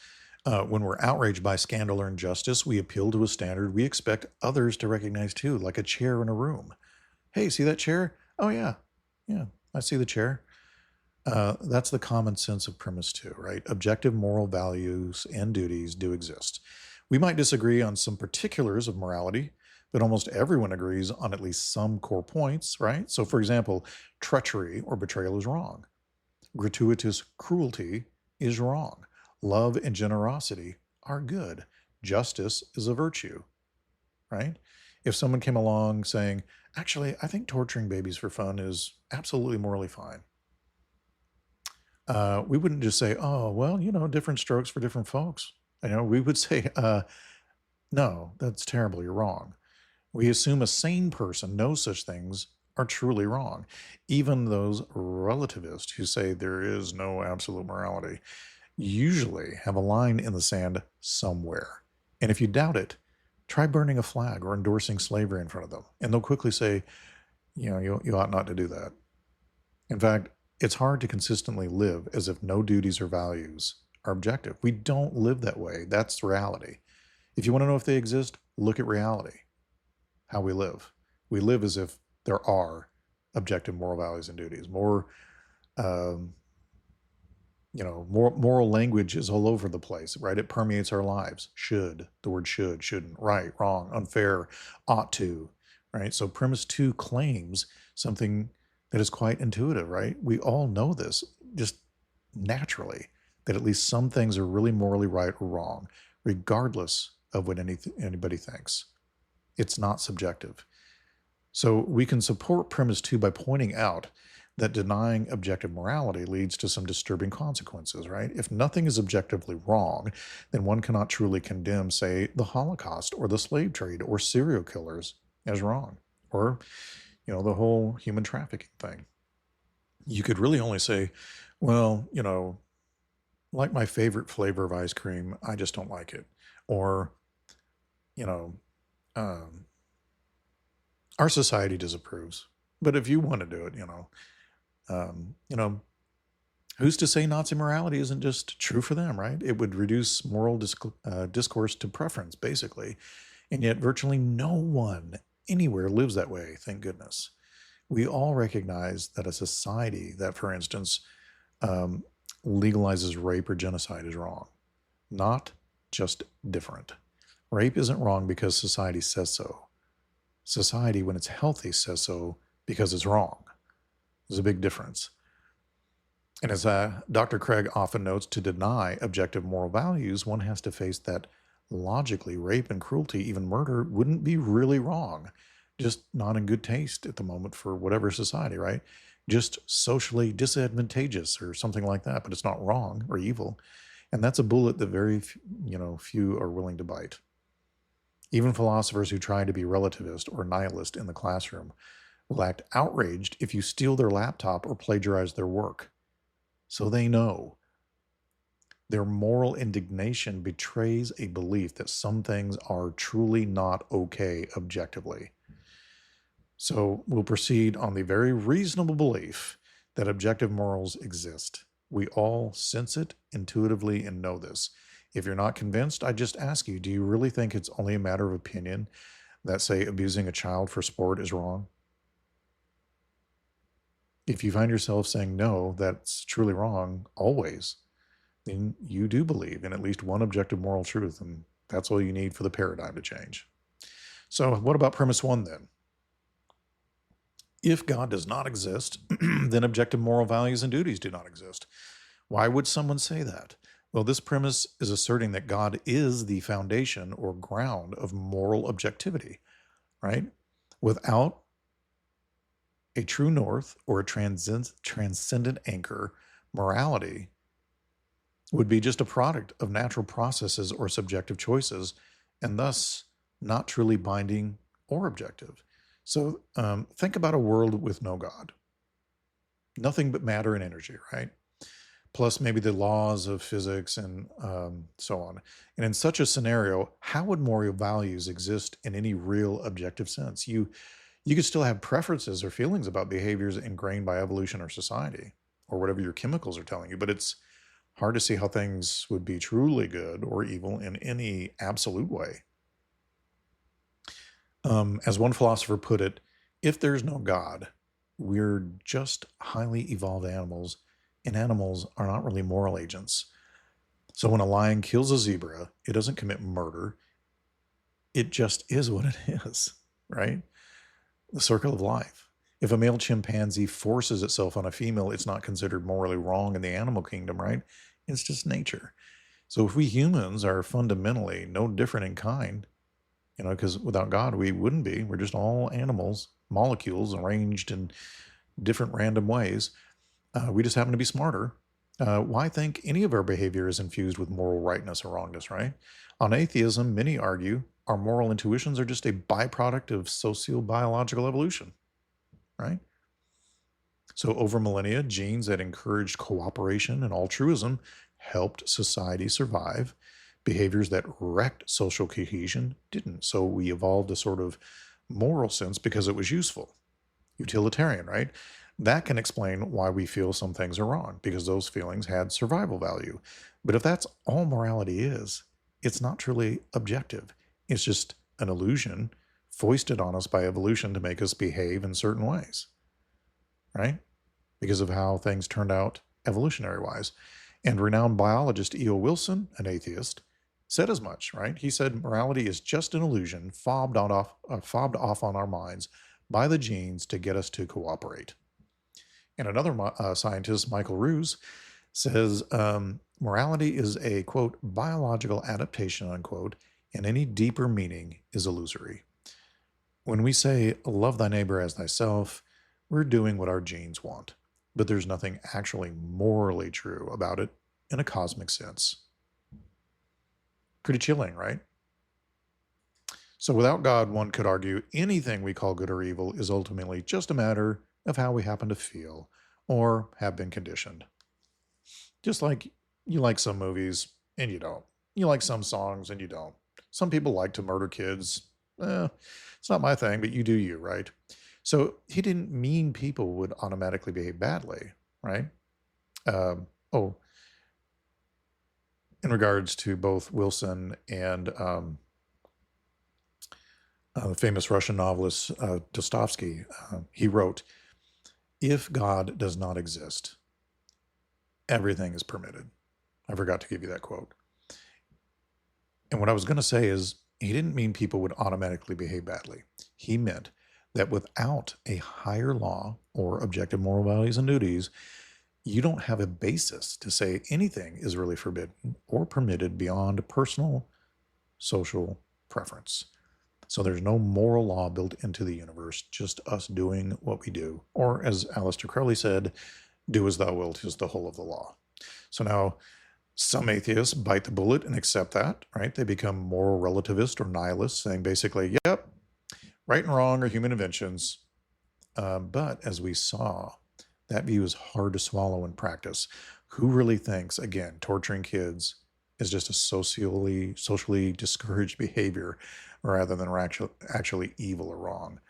When we're outraged by scandal or injustice, we appeal to a standard we expect others to recognize too, like a chair in a room. Hey, see that chair? Oh, yeah. Yeah, I see the chair. That's the common sense of premise 2, right? Objective moral values and duties do exist. We might disagree on some particulars of morality, but almost everyone agrees on at least some core points, right? So, for example, treachery or betrayal is wrong. Gratuitous cruelty is wrong. Love and generosity are good. Justice is a virtue, right? If someone came along saying, actually, I think torturing babies for fun is absolutely morally fine, we wouldn't just say, oh, well, different strokes for different folks. We would say, no, that's terrible. You're wrong. We assume a sane person knows such things are truly wrong. Even those relativists who say there is no absolute morality usually have a line in the sand somewhere. And if you doubt it, try burning a flag or endorsing slavery in front of them. And they'll quickly say, you ought not to do that. In fact, it's hard to consistently live as if no duties or values are objective. We don't live that way. That's reality. If you want to know if they exist, look at reality, how we live. We live as if there are objective moral values and duties. Moral language is all over the place, right? It permeates our lives. Should, the word should, shouldn't, right, wrong, unfair, ought to, right? So premise 2 claims something that is quite intuitive, right? We all know this just naturally, that at least some things are really morally right or wrong, regardless of what anybody thinks. It's not subjective. So we can support premise 2 by pointing out that denying objective morality leads to some disturbing consequences, right? If nothing is objectively wrong, then one cannot truly condemn, say, the Holocaust or the slave trade or serial killers as wrong, or, the whole human trafficking thing. You could really only say, well, like my favorite flavor of ice cream, I just don't like it. Or, our society disapproves. But if you want to do it, who's to say Nazi morality isn't just true for them, right? It would reduce moral discourse to preference, basically. And yet virtually no one anywhere lives that way, thank goodness. We all recognize that a society that, for instance, legalizes rape or genocide is wrong. Not just different. Rape isn't wrong because society says so. Society, when it's healthy, says so because it's wrong. There's a big difference. And as Dr. Craig often notes, to deny objective moral values, one has to face that logically rape and cruelty, even murder, wouldn't be really wrong. Just not in good taste at the moment for whatever society, right? Just socially disadvantageous or something like that, but it's not wrong or evil. And that's a bullet that very few are willing to bite. Even philosophers who try to be relativist or nihilist in the classroom will act outraged if you steal their laptop or plagiarize their work. So they know. Their moral indignation betrays a belief that some things are truly not okay objectively. So we'll proceed on the very reasonable belief that objective morals exist. We all sense it intuitively and know this. If you're not convinced, I just ask you, do you really think it's only a matter of opinion that, say, abusing a child for sport is wrong? If you find yourself saying no, that's truly wrong always, then you do believe in at least one objective moral truth, and that's all you need for the paradigm to change. So what about premise one then? If God does not exist, then objective moral values and duties do not exist. Why would someone say that? Well, this premise is asserting that God is the foundation or ground of moral objectivity, right? Without a true north or a transcendent anchor, morality would be just a product of natural processes or subjective choices, and thus not truly binding or objective. So think about a world with no God. Nothing but matter and energy, right? Plus maybe the laws of physics and so on. And in such a scenario, how would moral values exist in any real objective sense? You could still have preferences or feelings about behaviors ingrained by evolution or society or whatever your chemicals are telling you, but it's hard to see how things would be truly good or evil in any absolute way. As one philosopher put it, if there's no God, we're just highly evolved animals, and animals are not really moral agents. So when a lion kills a zebra, it doesn't commit murder. It just is what it is, right? The circle of life. If a male chimpanzee forces itself on a female, it's not considered morally wrong in the animal kingdom, right? It's just nature. So if we humans are fundamentally no different in kind, because without God, we wouldn't be. We're just all animals, molecules arranged in different random ways. We just happen to be smarter. Why think any of our behavior is infused with moral rightness or wrongness, right? On atheism, many argue our moral intuitions are just a byproduct of sociobiological evolution, right? So over millennia, genes that encouraged cooperation and altruism helped society survive. Behaviors that wrecked social cohesion didn't. So we evolved a sort of moral sense because it was useful. Utilitarian, right? That can explain why we feel some things are wrong, because those feelings had survival value. But if that's all morality is, it's not truly objective. It's just an illusion foisted on us by evolution to make us behave in certain ways, right? Because of how things turned out evolutionary-wise. And renowned biologist E.O. Wilson, an atheist, said as much, right? He said morality is just an illusion fobbed off on our minds by the genes to get us to cooperate. And another scientist, Michael Ruse, says morality is a, quote, biological adaptation, unquote, and any deeper meaning is illusory. When we say, love thy neighbor as thyself, we're doing what our genes want, but there's nothing actually morally true about it in a cosmic sense. Pretty chilling, right? So without God, one could argue anything we call good or evil is ultimately just a matter of how we happen to feel or have been conditioned. Just like you like some movies and you don't. You like some songs and you don't. Some people like to murder kids. It's not my thing, but you do you, right? So he didn't mean people would automatically behave badly, right? In regards to both Wilson and the famous Russian novelist Dostoevsky, he wrote, if God does not exist, everything is permitted. I forgot to give you that quote. And what I was going to say is, he didn't mean people would automatically behave badly. He meant that without a higher law or objective moral values and duties, you don't have a basis to say anything is really forbidden or permitted beyond personal social preference. So there's no moral law built into the universe, just us doing what we do. Or as Aleister Crowley said, do as thou wilt is the whole of the law. So now some atheists bite the bullet and accept that, right? They become moral relativist or nihilist, saying basically, yep, right and wrong are human inventions. But as we saw, that view is hard to swallow in practice. Who really thinks, again, torturing kids is just a socially discouraged behavior rather than actually evil or wrong?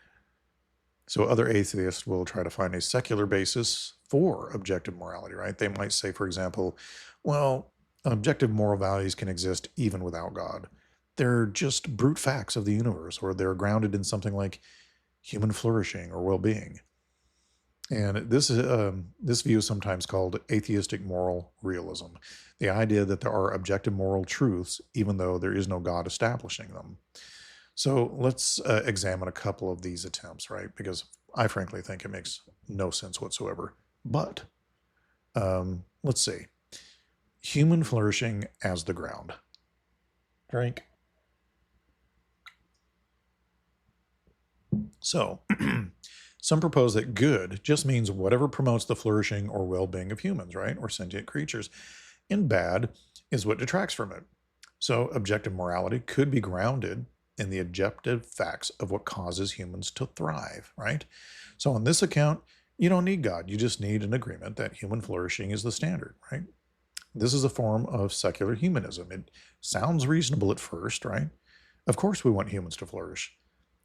So other atheists will try to find a secular basis for objective morality, right? They might say, for example, well, objective moral values can exist even without God. They're just brute facts of the universe, or they're grounded in something like human flourishing or well-being. And this view is sometimes called atheistic moral realism, the idea that there are objective moral truths even though there is no God establishing them. So let's examine a couple of these attempts, right? Because I frankly think it makes no sense whatsoever. But let's see. Human flourishing as the ground. Drink. So, some propose that good just means whatever promotes the flourishing or well-being of humans, right? Or sentient creatures. And bad is what detracts from it. So, objective morality could be grounded in the objective facts of what causes humans to thrive, right? So, on this account, you don't need God. You just need an agreement that human flourishing is the standard, right? This is a form of secular humanism. It sounds reasonable at first, right? Of course we want humans to flourish.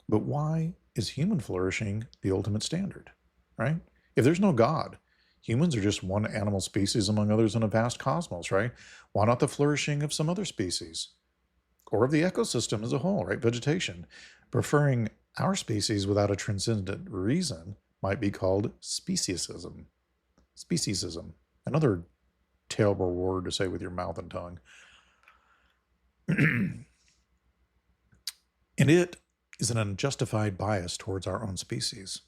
But why is human flourishing the ultimate standard, right? If there's no God, humans are just one animal species among others in a vast cosmos, right? Why not the flourishing of some other species? Or of the ecosystem as a whole, right? Vegetation. Preferring our species without a transcendent reason might be called speciesism. Speciesism. Another terrible word to say with your mouth and tongue. And it is an unjustified bias towards our own species.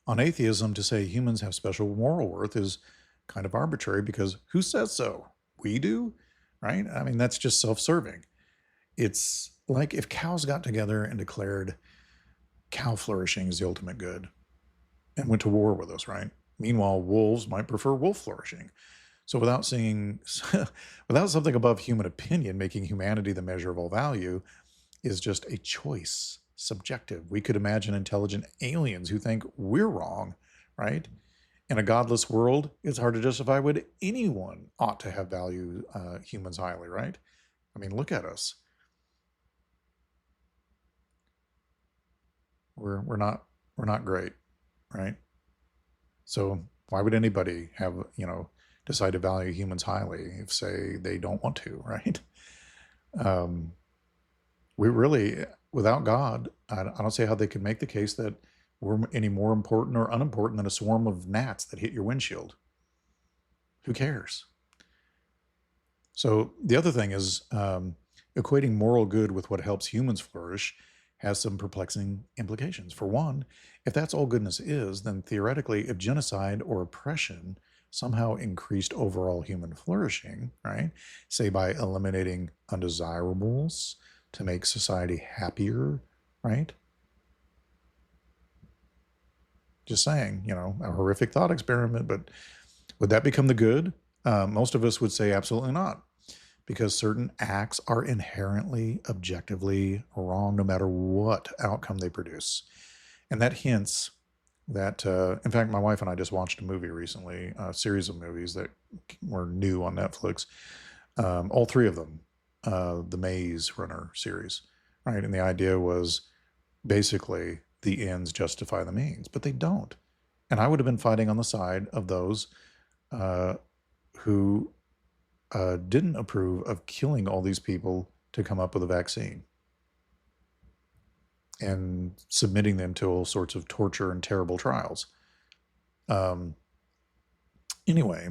On atheism, to say humans have special moral worth is kind of arbitrary because who says so? We do, right? I mean, that's just self-serving. It's like if cows got together and declared cow flourishing is the ultimate good and went to war with us, right? Meanwhile, wolves might prefer wolf flourishing. So without seeing, without something above human opinion making humanity the measure of all value is just a choice, subjective. We could imagine intelligent aliens who think we're wrong, right? In a godless world, it's hard to justify would anyone ought to have value humans highly, right? I mean, look at us. We're not great, right? So why would anybody have, decide to value humans highly if, say, they don't want to, right? We really, without God, I don't see how they could make the case that we're any more important or unimportant than a swarm of gnats that hit your windshield. Who cares? So the other thing is equating moral good with what helps humans flourish has some perplexing implications. For one, if that's all goodness is, then theoretically, if genocide or oppression somehow increased overall human flourishing, right? Say by eliminating undesirables to make society happier, right? Just saying, a horrific thought experiment, but would that become the good? Most of us would say absolutely not, because certain acts are inherently, objectively wrong no matter what outcome they produce. And that hints that, in fact, my wife and I just watched a movie recently, a series of movies that were new on Netflix, all three of them, the Maze Runner series, right? And the idea was basically the ends justify the means, but they don't. And I would have been fighting on the side of those who didn't approve of killing all these people to come up with a vaccine and submitting them to all sorts of torture and terrible trials. Anyway,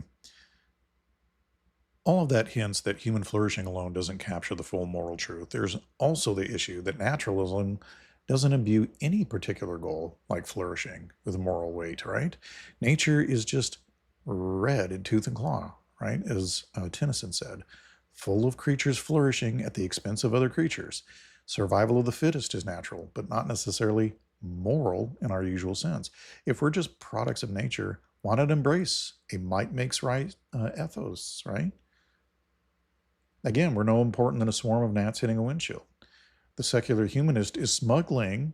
all of that hints that human flourishing alone doesn't capture the full moral truth. There's also the issue that naturalism doesn't imbue any particular goal, like flourishing, with moral weight, right? Nature is just red in tooth and claw, right? As Tennyson said, full of creatures flourishing at the expense of other creatures. Survival of the fittest is natural, but not necessarily moral in our usual sense. If we're just products of nature, why not embrace a might makes right ethos, right? Again, we're no important than a swarm of gnats hitting a windshield. The secular humanist is smuggling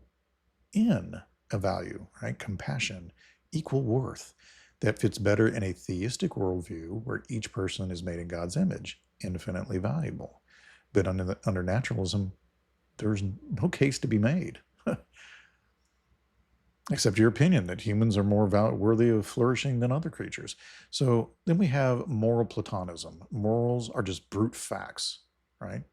in a value, right? Compassion, equal worth, that fits better in a theistic worldview where each person is made in God's image, infinitely valuable. But under naturalism, there's no case to be made. Except your opinion that humans are more worthy of flourishing than other creatures. So then we have moral platonism. Morals are just brute facts, right?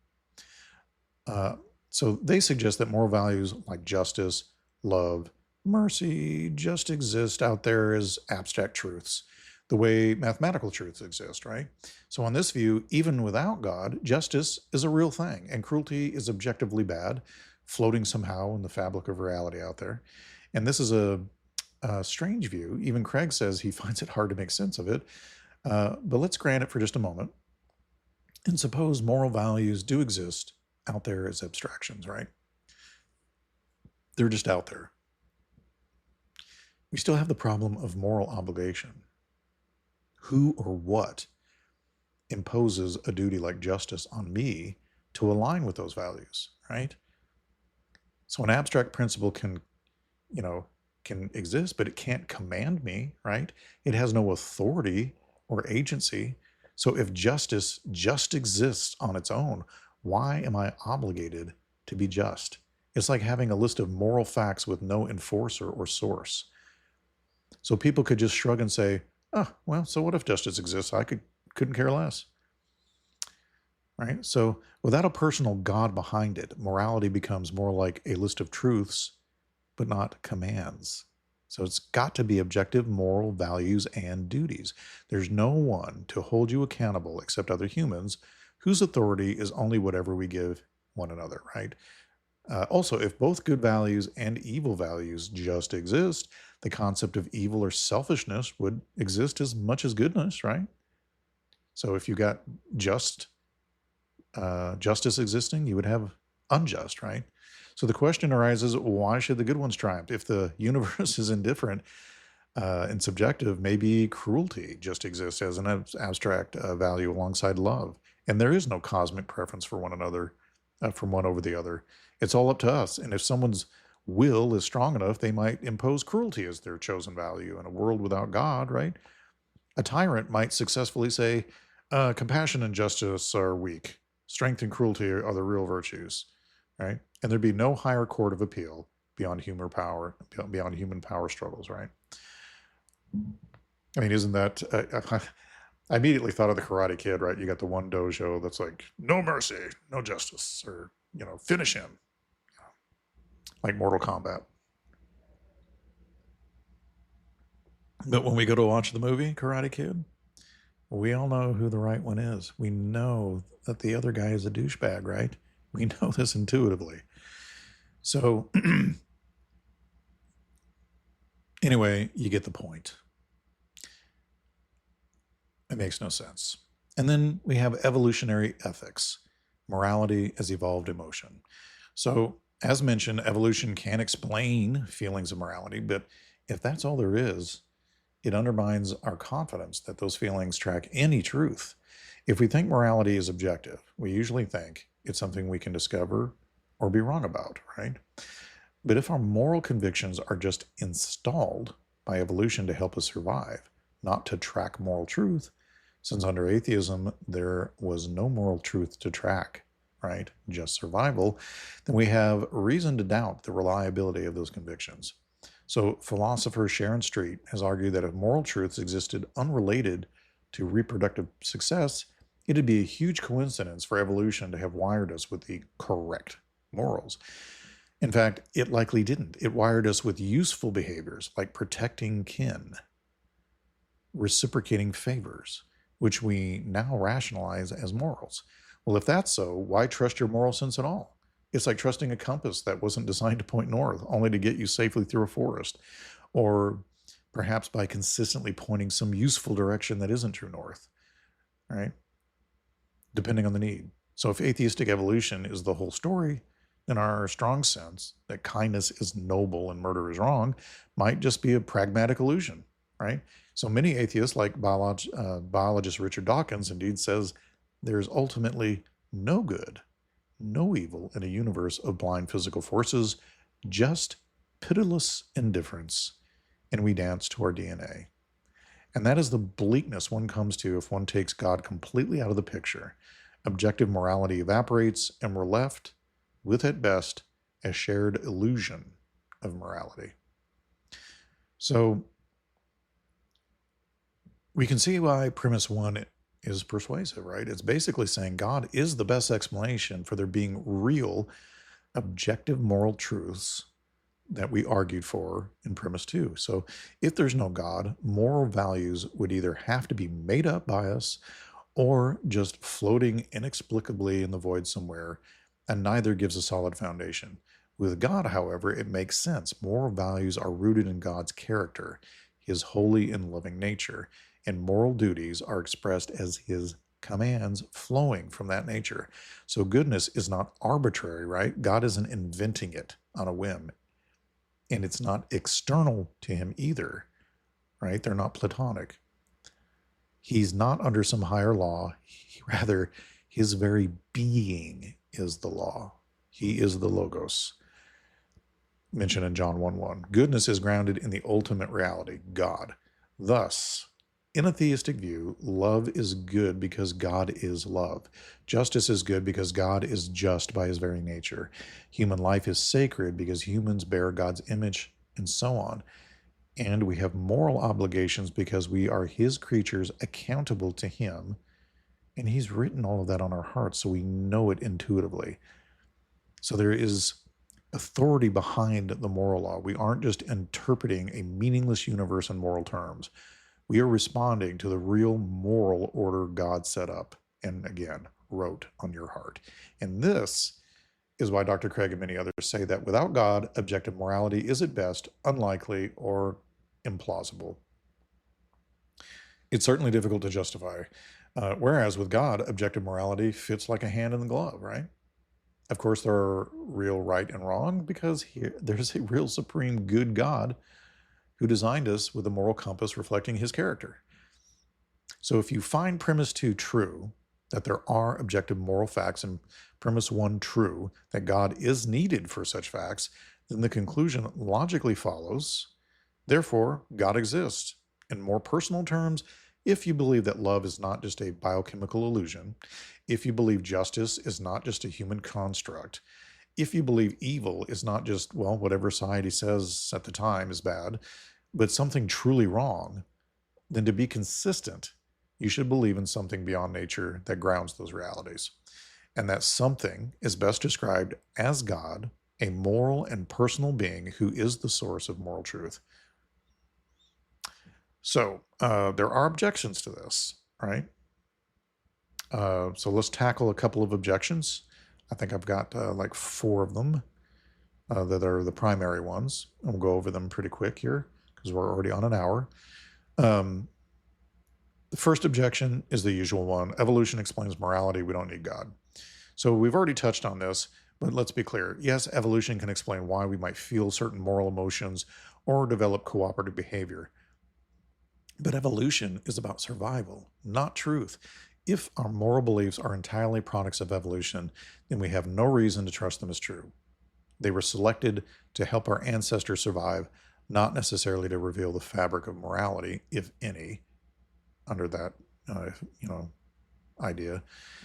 So they suggest that moral values like justice, love, mercy just exist out there as abstract truths, the way mathematical truths exist, right? So on this view, even without God, justice is a real thing, and cruelty is objectively bad, floating somehow in the fabric of reality out there. And this is a strange view. Even Craig says he finds it hard to make sense of it. But let's grant it for just a moment. And suppose moral values do exist out there as abstractions, right? They're just out there. We still have the problem of moral obligation. Who or what imposes a duty like justice on me to align with those values, right? So an abstract principle can exist, but it can't command me, right? It has no authority or agency. So if justice just exists on its own, why am I obligated to be just? It's like having a list of moral facts with no enforcer or source. So people could just shrug and say, oh, well, so what if justice exists? I couldn't care less. Right? So without a personal God behind it, morality becomes more like a list of truths, but not commands. So it's got to be objective moral values and duties. There's no one to hold you accountable except other humans whose authority is only whatever we give one another, right? Also, if both good values and evil values just exist, the concept of evil or selfishness would exist as much as goodness, right? So if you got justice existing, you would have unjust, right? So the question arises, why should the good ones triumph? If the universe is indifferent and subjective, maybe cruelty just exists as an abstract value alongside love. And there is no cosmic preference for one another, from one over the other. It's all up to us. And if someone's will is strong enough, they might impose cruelty as their chosen value. In a world without God, right? A tyrant might successfully say, compassion and justice are weak. Strength and cruelty are the real virtues, right? And there'd be no higher court of appeal beyond human power struggles, right? I mean, isn't that... I immediately thought of the Karate Kid, right? You got the one dojo that's like, no mercy, no justice, or, finish him. Like Mortal Kombat. But when we go to watch the movie Karate Kid, we all know who the right one is. We know that the other guy is a douchebag, right? We know this intuitively. So, anyway, you get the point. It makes no sense. And then we have evolutionary ethics, morality as evolved emotion. So, as mentioned, evolution can explain feelings of morality, but if that's all there is, it undermines our confidence that those feelings track any truth. If we think morality is objective, we usually think it's something we can discover or be wrong about, right? But if our moral convictions are just installed by evolution to help us survive, not to track moral truth, since under atheism there was no moral truth to track, right? Just survival, then we have reason to doubt the reliability of those convictions. So philosopher Sharon Street has argued that if moral truths existed unrelated to reproductive success, it'd be a huge coincidence for evolution to have wired us with the correct morals. In fact, it likely didn't. It wired us with useful behaviors like protecting kin, reciprocating favors, which we now rationalize as morals. Well, if that's so, why trust your moral sense at all? It's like trusting a compass that wasn't designed to point north, only to get you safely through a forest, or perhaps by consistently pointing some useful direction that isn't true north, right? Depending on the need. So if atheistic evolution is the whole story, then our strong sense that kindness is noble and murder is wrong might just be a pragmatic illusion, right? So many atheists, like biologist Richard Dawkins, indeed says there's ultimately no good, no evil in a universe of blind physical forces, just pitiless indifference, and we dance to our DNA. And that is the bleakness one comes to if one takes God completely out of the picture. Objective morality evaporates, and we're left with, at best, a shared illusion of morality. So we can see why premise one is persuasive, right? It's basically saying God is the best explanation for there being real, objective moral truths that we argued for in premise two. So if there's no God, moral values would either have to be made up by us or just floating inexplicably in the void somewhere, and neither gives a solid foundation. With God, however, it makes sense. Moral values are rooted in God's character, his holy and loving nature, and moral duties are expressed as his commands flowing from that nature. So goodness is not arbitrary, right? God isn't inventing it on a whim. And it's not external to him either, right? They're not platonic. He's not under some higher law. Rather, his very being is the law. He is the logos, mentioned in John 1:1. Goodness is grounded in the ultimate reality, God. Thus, in a theistic view, love is good because God is love. Justice is good because God is just by his very nature. Human life is sacred because humans bear God's image, and so on. And we have moral obligations because we are his creatures accountable to him. And he's written all of that on our hearts, so we know it intuitively. So there is authority behind the moral law. We aren't just interpreting a meaningless universe in moral terms. We are responding to the real moral order God set up and, again, wrote on your heart. And this is why Dr. Craig and many others say that without God, objective morality is at best unlikely or implausible. It's certainly difficult to justify. Whereas with God, objective morality fits like a hand in the glove, right? Of course, there are real right and wrong because there's a real supreme good God who designed us with a moral compass reflecting his character. So if you find premise 2 true, that there are objective moral facts, and premise 1 true, that God is needed for such facts, then the conclusion logically follows, therefore, God exists. In more personal terms, if you believe that love is not just a biochemical illusion, if you believe justice is not just a human construct, if you believe evil is not just, well, whatever society says at the time is bad, but something truly wrong, then to be consistent, you should believe in something beyond nature that grounds those realities. And that something is best described as God, a moral and personal being who is the source of moral truth. So there are objections to this, right? So let's tackle a couple of objections. I think I've got like 4 of them that are the primary ones. And we'll go over them pretty quick here because we're already on an hour. The first objection is the usual one. Evolution explains morality. We don't need God. So we've already touched on this, but let's be clear. Yes, evolution can explain why we might feel certain moral emotions or develop cooperative behavior. But evolution is about survival, not truth. If our moral beliefs are entirely products of evolution, then we have no reason to trust them as true. They were selected to help our ancestors survive, not necessarily to reveal the fabric of morality, if any, under that idea.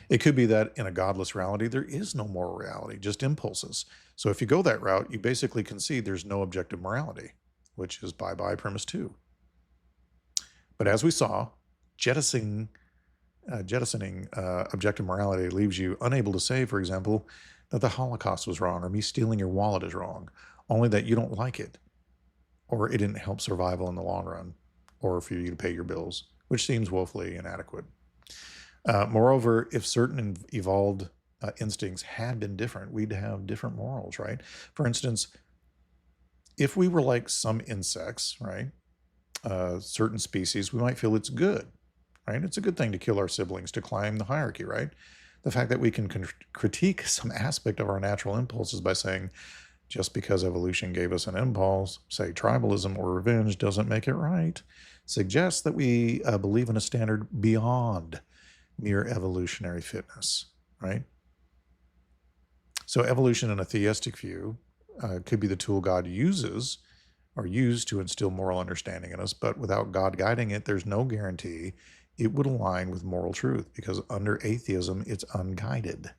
It could be that in a godless reality, there is no moral reality, just impulses. So if you go that route, you basically concede there's no objective morality, which is bye-bye premise 2. But as we saw, jettisoning objective morality leaves you unable to say, for example, that the Holocaust was wrong or me stealing your wallet is wrong, only that you don't like it, or it didn't help survival in the long run, or for you to pay your bills, which seems woefully inadequate. Moreover, if certain evolved instincts had been different, we'd have different morals, right? For instance, if we were like some insects, right, certain species, we might feel it's good, right? It's a good thing to kill our siblings to climb the hierarchy, right? The fact that we can critique some aspect of our natural impulses by saying, just because evolution gave us an impulse, say tribalism or revenge, doesn't make it right, suggests that we believe in a standard beyond mere evolutionary fitness, right? So evolution in a theistic view could be the tool God uses or used to instill moral understanding in us, but without God guiding it, there's no guarantee it would align with moral truth, because under atheism, it's unguided.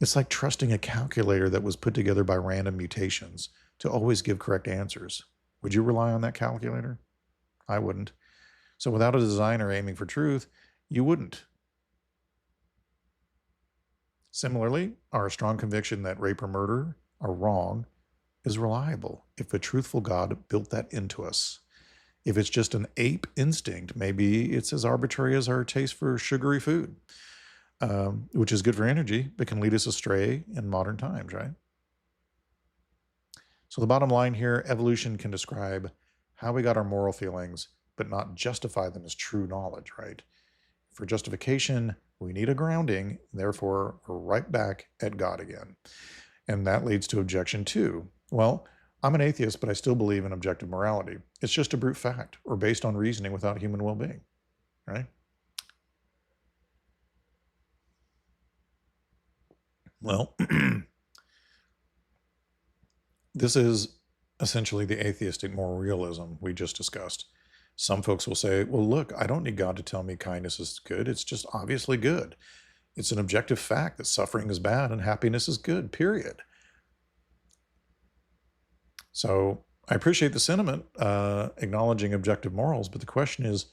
It's like trusting a calculator that was put together by random mutations to always give correct answers. Would you rely on that calculator? I wouldn't. So without a designer aiming for truth, you wouldn't. Similarly, our strong conviction that rape or murder are wrong is reliable if a truthful God built that into us. If it's just an ape instinct, maybe it's as arbitrary as our taste for sugary food, which is good for energy, but can lead us astray in modern times, right? So the bottom line here, evolution can describe how we got our moral feelings, but not justify them as true knowledge, right? For justification, we need a grounding, therefore we're right back at God again. And that leads to objection 2. Well, I'm an atheist, but I still believe in objective morality. It's just a brute fact or based on reasoning without human well-being, right? Well, this is essentially the atheistic moral realism we just discussed. Some folks will say, well, look, I don't need God to tell me kindness is good. It's just obviously good. It's an objective fact that suffering is bad and happiness is good, period. So I appreciate the sentiment, acknowledging objective morals, but the question is,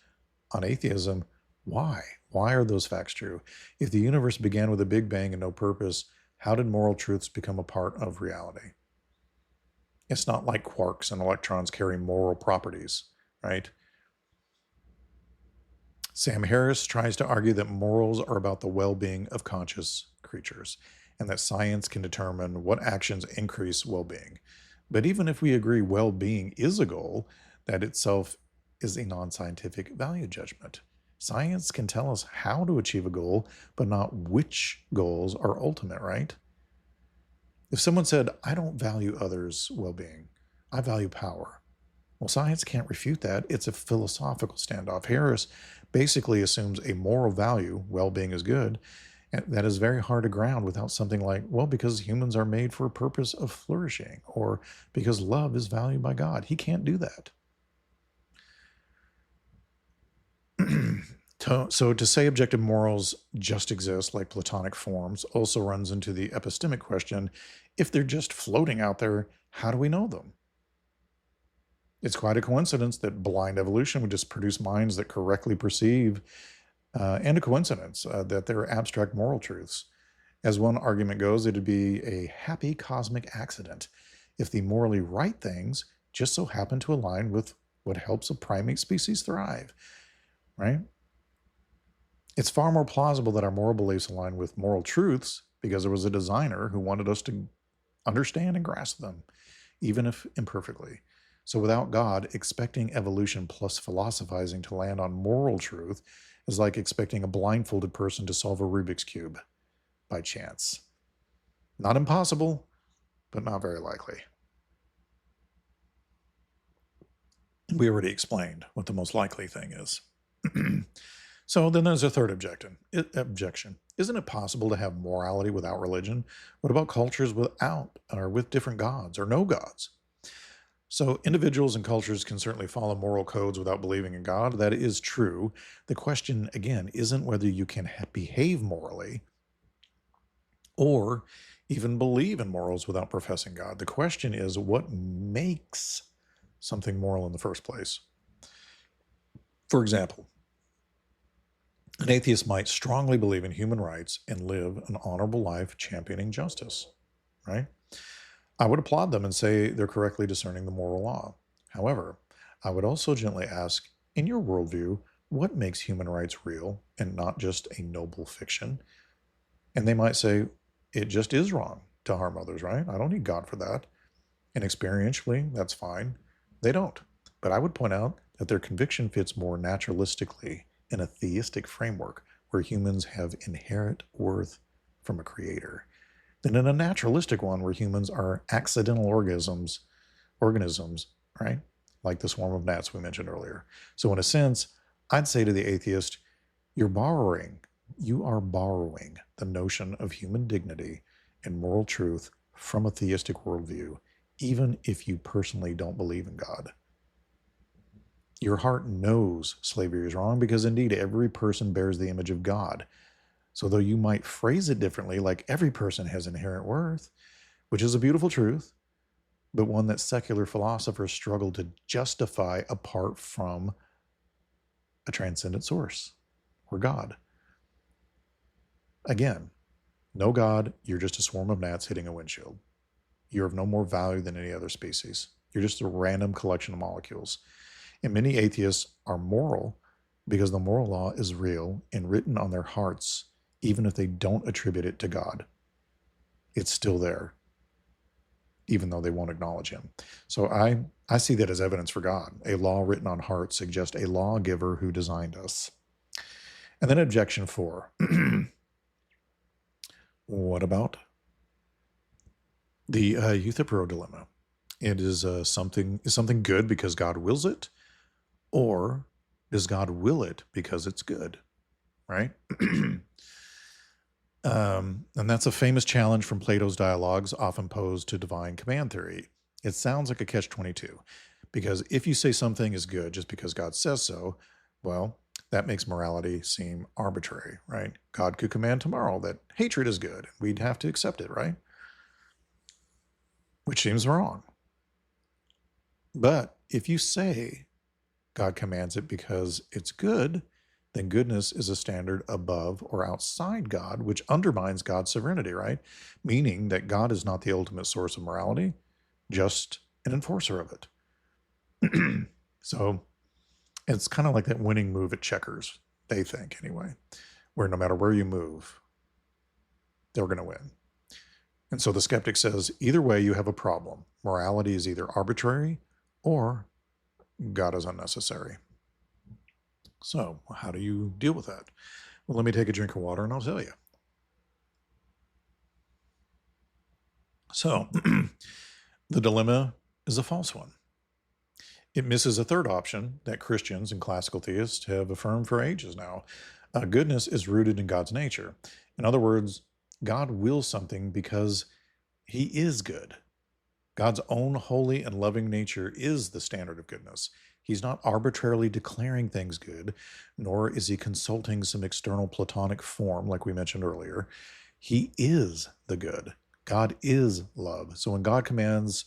on atheism, why? Why are those facts true? If the universe began with a big bang and no purpose, how did moral truths become a part of reality? It's not like quarks and electrons carry moral properties, right? Sam Harris tries to argue that morals are about the well-being of conscious creatures and that science can determine what actions increase well-being. But even if we agree well-being is a goal, that itself is a non-scientific value judgment. Science can tell us how to achieve a goal, but not which goals are ultimate, right? If someone said, I don't value others' well-being, I value power. Well, science can't refute that. It's a philosophical standoff. Harris basically assumes a moral value, well-being is good, and that is very hard to ground without something like, well, because humans are made for a purpose of flourishing, or because love is valued by God. He can't do that. So to say objective morals just exist like Platonic forms also runs into the epistemic question, if they're just floating out there, how do we know them? It's quite a coincidence that blind evolution would just produce minds that correctly perceive, and a coincidence that they're abstract moral truths. As one argument goes, it'd be a happy cosmic accident if the morally right things just so happen to align with what helps a primate species thrive, right? It's far more plausible that our moral beliefs align with moral truths because there was a designer who wanted us to understand and grasp them, even if imperfectly. So without God, expecting evolution plus philosophizing to land on moral truth is like expecting a blindfolded person to solve a Rubik's Cube by chance. Not impossible, but not very likely. We already explained what the most likely thing is. So then there's a third objection. Isn't it possible to have morality without religion? What about cultures without or with different gods or no gods? So individuals and cultures can certainly follow moral codes without believing in God. That is true. The question, again, isn't whether you can behave morally or even believe in morals without professing God. The question is what makes something moral in the first place. For example, an atheist might strongly believe in human rights and live an honorable life championing justice, right? I would applaud them and say they're correctly discerning the moral law. However, I would also gently ask, in your worldview, what makes human rights real and not just a noble fiction? And they might say, it just is wrong to harm others, right? I don't need God for that. And experientially, that's fine. They don't. But I would point out that their conviction fits more naturalistically in a theistic framework where humans have inherent worth from a creator than in a naturalistic one where humans are accidental organisms, right? Like the swarm of gnats we mentioned earlier. So in a sense, I'd say to the atheist, you are borrowing the notion of human dignity and moral truth from a theistic worldview, even if you personally don't believe in God. Your heart knows slavery is wrong because indeed every person bears the image of God. So though you might phrase it differently, like every person has inherent worth, which is a beautiful truth, but one that secular philosophers struggle to justify apart from a transcendent source or God. Again, no God, you're just a swarm of gnats hitting a windshield. You're of no more value than any other species. You're just a random collection of molecules. And many atheists are moral because the moral law is real and written on their hearts, even if they don't attribute it to God. It's still there, even though they won't acknowledge him. So I see that as evidence for God. A law written on hearts suggests a lawgiver who designed us. And then objection 4. What about the Euthyphro dilemma? It is something good because God wills it, or does God will it because it's good, right? And that's a famous challenge from Plato's dialogues, often posed to divine command theory. It sounds like a catch-22, because if you say something is good just because God says so, well, that makes morality seem arbitrary, right? God could command tomorrow that hatred is good. We'd have to accept it, right? Which seems wrong. But if you say God commands it because it's good, then goodness is a standard above or outside God, which undermines God's sovereignty, right? Meaning that God is not the ultimate source of morality, just an enforcer of it. So it's kind of like that winning move at checkers, they think anyway, where no matter where you move, they're going to win. And so the skeptic says, either way, you have a problem. Morality is either arbitrary or God is unnecessary. So how do you deal with that? Well, let me take a drink of water and I'll tell you. So the dilemma is a false one. It misses a third option that Christians and classical theists have affirmed for ages now. Goodness is rooted in God's nature. In other words, God wills something because he is good. God's own holy and loving nature is the standard of goodness. He's not arbitrarily declaring things good, nor is he consulting some external Platonic form like we mentioned earlier. He is the good. God is love. So when God commands,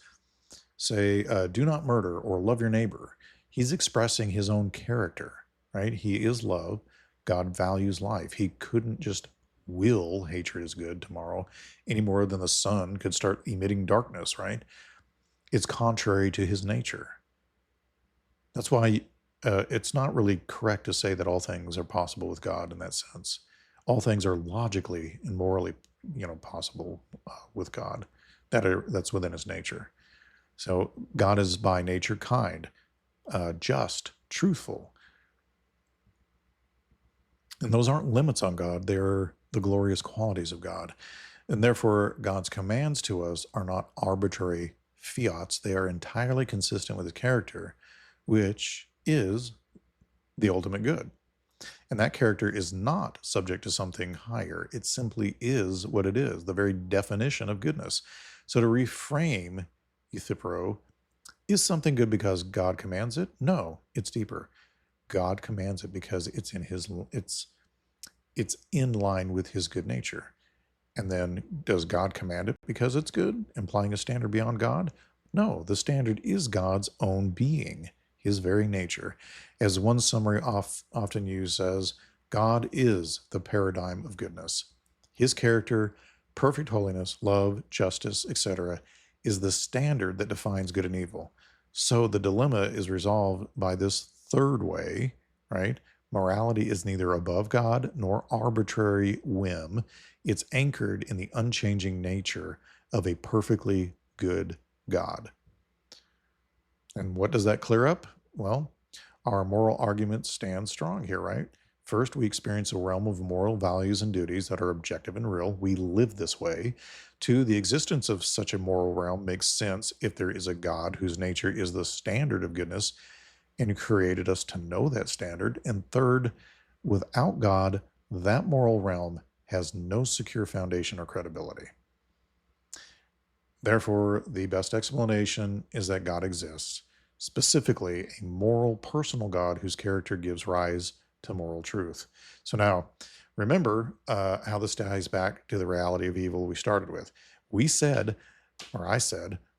say, do not murder or love your neighbor, he's expressing his own character, right? He is love. God values life. He couldn't just will hatred is good tomorrow any more than the sun could start emitting darkness, right? It's contrary to his nature. That's why it's not really correct to say that all things are possible with God in that sense. All things are logically and morally, possible with God. That's within his nature. So God is by nature kind, just, truthful. And those aren't limits on God. They're the glorious qualities of God. And therefore, God's commands to us are not arbitrary fiats. They are entirely consistent with his character, which is the ultimate good. And that character is not subject to something higher. It simply is what it is, the very definition of goodness. So to reframe Euthyphro, is something good because God commands it? No, it's deeper. God commands it because it's in line with his good nature. And then does God command it because it's good, implying a standard beyond God? No, the standard is God's own being, his very nature. As one summary often used says, God is the paradigm of goodness. His character, perfect holiness, love, justice, etc., is the standard that defines good and evil. So the dilemma is resolved by this third way, right? Morality is neither above God nor arbitrary whim. It's anchored in the unchanging nature of a perfectly good God. And what does that clear up? Well, our moral argument stands strong here, right? First, we experience a realm of moral values and duties that are objective and real. We live this way. Two, the existence of such a moral realm makes sense if there is a God whose nature is the standard of goodness and created us to know that standard. And third, without God, that moral realm has no secure foundation or credibility. Therefore, the best explanation is that God exists, specifically a moral, personal God whose character gives rise to moral truth. So now, remember how this ties back to the reality of evil we started with. I said,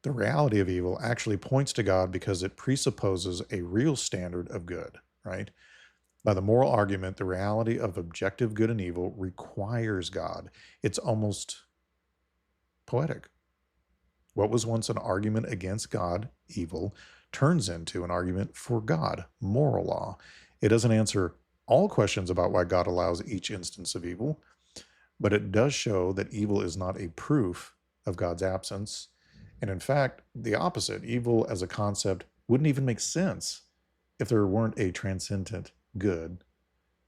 The reality of evil actually points to God because it presupposes a real standard of good, right? By the moral argument, the reality of objective good and evil requires God. It's almost poetic. What was once an argument against God, evil, turns into an argument for God, moral law. It doesn't answer all questions about why God allows each instance of evil, but it does show that evil is not a proof of God's absence. And in fact, the opposite, evil as a concept, wouldn't even make sense if there weren't a transcendent good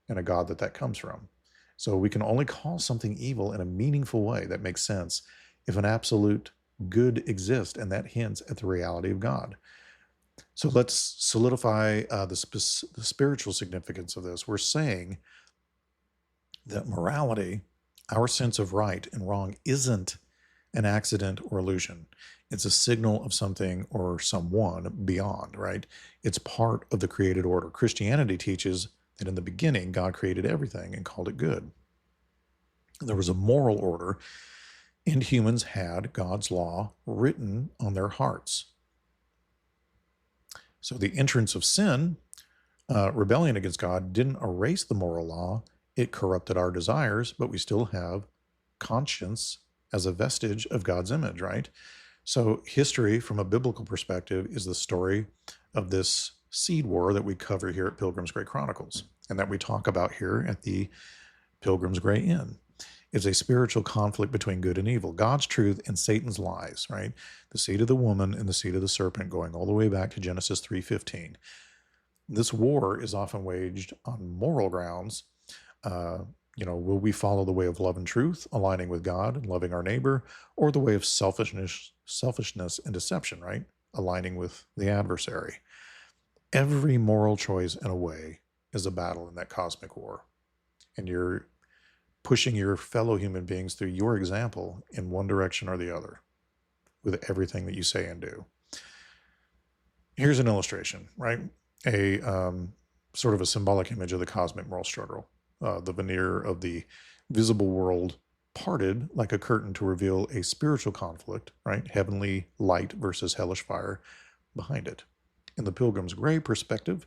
and a God that comes from. So we can only call something evil in a meaningful way that makes sense if an absolute good exists, and that hints at the reality of God. So let's solidify the spiritual significance of this. We're saying that morality, our sense of right and wrong, isn't an accident or illusion. It's a signal of something or someone beyond, right? It's part of the created order. Christianity teaches that in the beginning, God created everything and called it good. There was a moral order, and humans had God's law written on their hearts. So the entrance of sin, rebellion against God, didn't erase the moral law. It corrupted our desires, but we still have conscience as a vestige of God's image, right? So history, from a biblical perspective, is the story of this seed war that we cover here at Pilgrim's Gray Chronicles, and that we talk about here at the Pilgrim's Gray Inn. It's a spiritual conflict between good and evil, God's truth and Satan's lies, right? The seed of the woman and the seed of the serpent, going all the way back to Genesis 3:15. This war is often waged on moral grounds. Will we follow the way of love and truth, aligning with God and loving our neighbor, or the way of selfishness and deception, right? Aligning with the adversary. Every moral choice, in a way, is a battle in that cosmic war. And you're pushing your fellow human beings through your example in one direction or the other with everything that you say and do. Here's an illustration, right? A sort of a symbolic image of the cosmic moral struggle. The veneer of the visible world parted like a curtain to reveal a spiritual conflict, right? Heavenly light versus hellish fire behind it. In the Pilgrim's Gray perspective,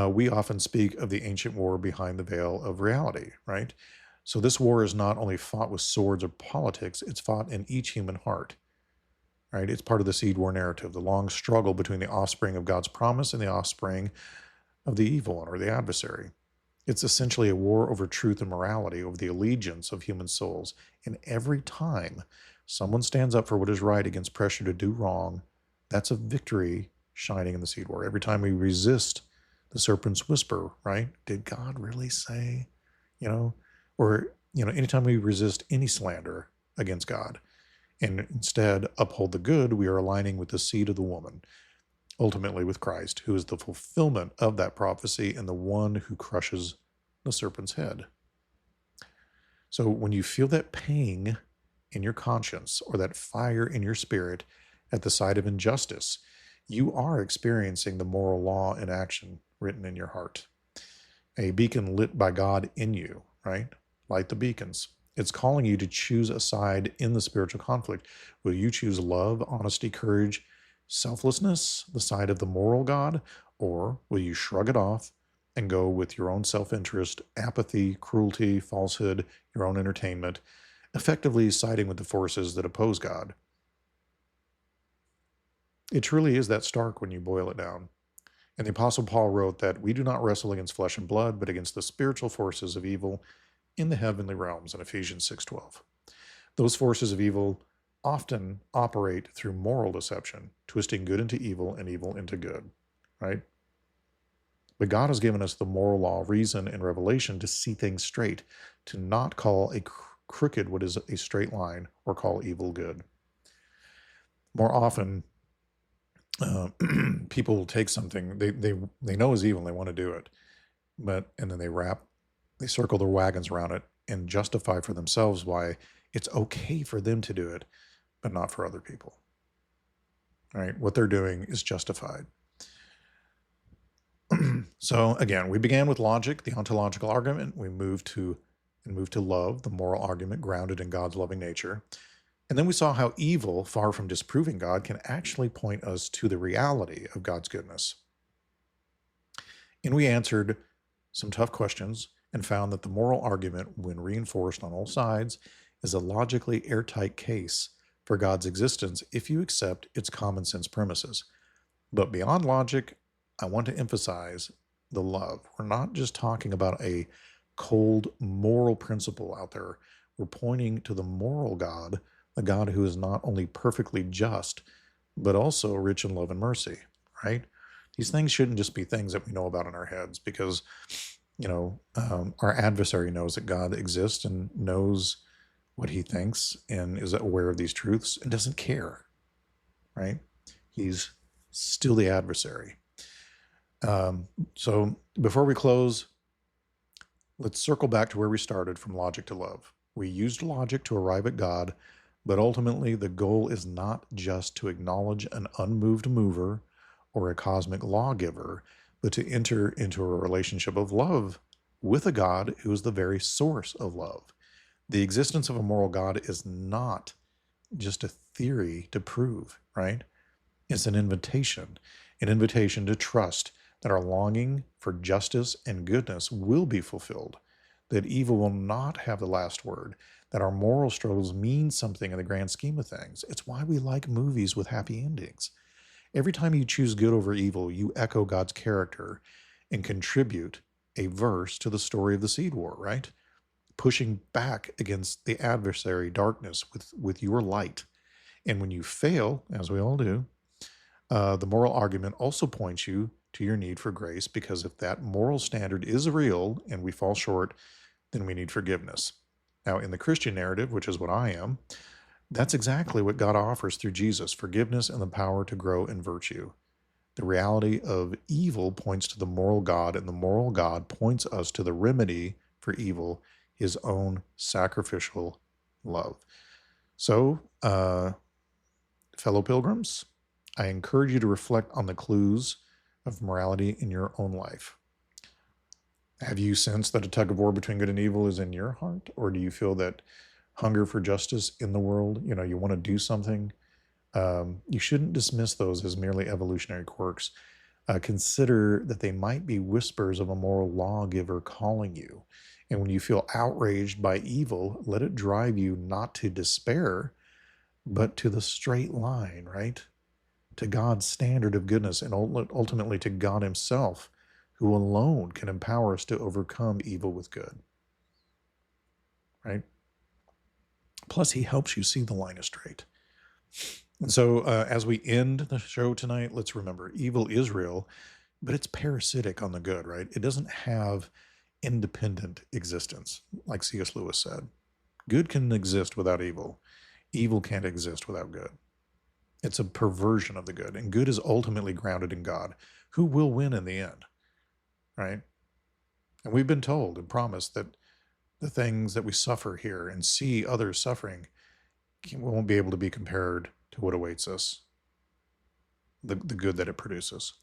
we often speak of the ancient war behind the veil of reality, right? So this war is not only fought with swords or politics, it's fought in each human heart, right? It's part of the seed war narrative, the long struggle between the offspring of God's promise and the offspring of the evil one or the adversary. It's essentially a war over truth and morality, over the allegiance of human souls. And every time someone stands up for what is right against pressure to do wrong, that's a victory shining in the seed war. Every time we resist the serpent's whisper, right? Did God really say, or, anytime we resist any slander against God and instead uphold the good, we are aligning with the seed of the woman, ultimately with Christ, who is the fulfillment of that prophecy and the one who crushes the serpent's head. So when you feel that pang in your conscience or that fire in your spirit at the sight of injustice, you are experiencing the moral law in action written in your heart. A beacon lit by God in you, right? Light the beacons. It's calling you to choose a side in the spiritual conflict. Will you choose love, honesty, courage, selflessness, the side of the moral God, or will you shrug it off and go with your own self-interest, apathy, cruelty, falsehood, your own entertainment, effectively siding with the forces that oppose God? It truly is that stark when you boil it down. And the Apostle Paul wrote that we do not wrestle against flesh and blood, but against the spiritual forces of evil in the heavenly realms in Ephesians 6:12. Those forces of evil often operate through moral deception, twisting good into evil and evil into good, right? But God has given us the moral law, reason, and revelation to see things straight, to not call a crooked what is a straight line or call evil good. More often, people will take something they know is evil and they want to do it, and then they circle their wagons around it and justify for themselves why it's okay for them to do it, but not for other people. All right, what they're doing is justified. So again, we began with logic, the ontological argument. We moved to love, the moral argument grounded in God's loving nature. And then we saw how evil, far from disproving God, can actually point us to the reality of God's goodness. And we answered some tough questions and found that the moral argument, when reinforced on all sides, is a logically airtight case for God's existence if you accept its common sense premises. But beyond logic, I want to emphasize the love. We're not just talking about a cold moral principle out there. We're pointing to the moral God, a God who is not only perfectly just, but also rich in love and mercy, right? These things shouldn't just be things that we know about in our heads because, our adversary knows that God exists and knows what he thinks and is aware of these truths and doesn't care, right? He's still the adversary. So before we close, let's circle back to where we started from logic to love. We used logic to arrive at God, but ultimately the goal is not just to acknowledge an unmoved mover or a cosmic lawgiver, but to enter into a relationship of love with a God who is the very source of love. The existence of a moral God is not just a theory to prove, right? It's an invitation to trust that our longing for justice and goodness will be fulfilled, that evil will not have the last word, that our moral struggles mean something in the grand scheme of things. It's why we like movies with happy endings. Every time you choose good over evil, you echo God's character and contribute a verse to the story of the seed war, right? Pushing back against the adversary darkness with your light. And when you fail, as we all do, the moral argument also points you to your need for grace, because if that moral standard is real and we fall short, then we need forgiveness. Now, in the Christian narrative, which is what I am, that's exactly what God offers through Jesus, forgiveness and the power to grow in virtue. The reality of evil points to the moral God, and the moral God points us to the remedy for evil, his own sacrificial love. So, fellow pilgrims, I encourage you to reflect on the clues of morality in your own life. Have you sensed that a tug of war between good and evil is in your heart? Or do you feel that hunger for justice in the world, you want to do something? You shouldn't dismiss those as merely evolutionary quirks. Consider that they might be whispers of a moral lawgiver calling you. And when you feel outraged by evil, let it drive you not to despair, but to the straight line, right? To God's standard of goodness, and ultimately to God himself, who alone can empower us to overcome evil with good, right? Plus, he helps you see the line is straight. And so as we end the show tonight, let's remember evil is real, but it's parasitic on the good, right? It doesn't have independent existence, like C.S. Lewis said. Good can exist without evil. Evil can't exist without good. It's a perversion of the good, and good is ultimately grounded in God, who will win in the end, right? And we've been told and promised that the things that we suffer here and see others suffering won't be able to be compared to what awaits us, the good that it produces.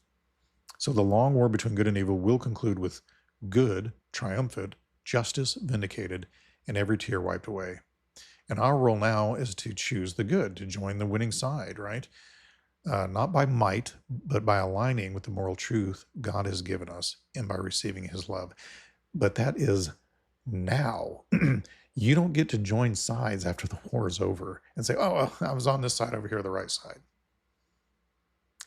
So the long war between good and evil will conclude with good triumphant, justice vindicated, and every tear wiped away. And our role now is to choose the good, to join the winning side, right? Not by might, but by aligning with the moral truth God has given us and by receiving his love. But that is now. You don't get to join sides after the war is over and say, oh, I was on this side over here, the right side.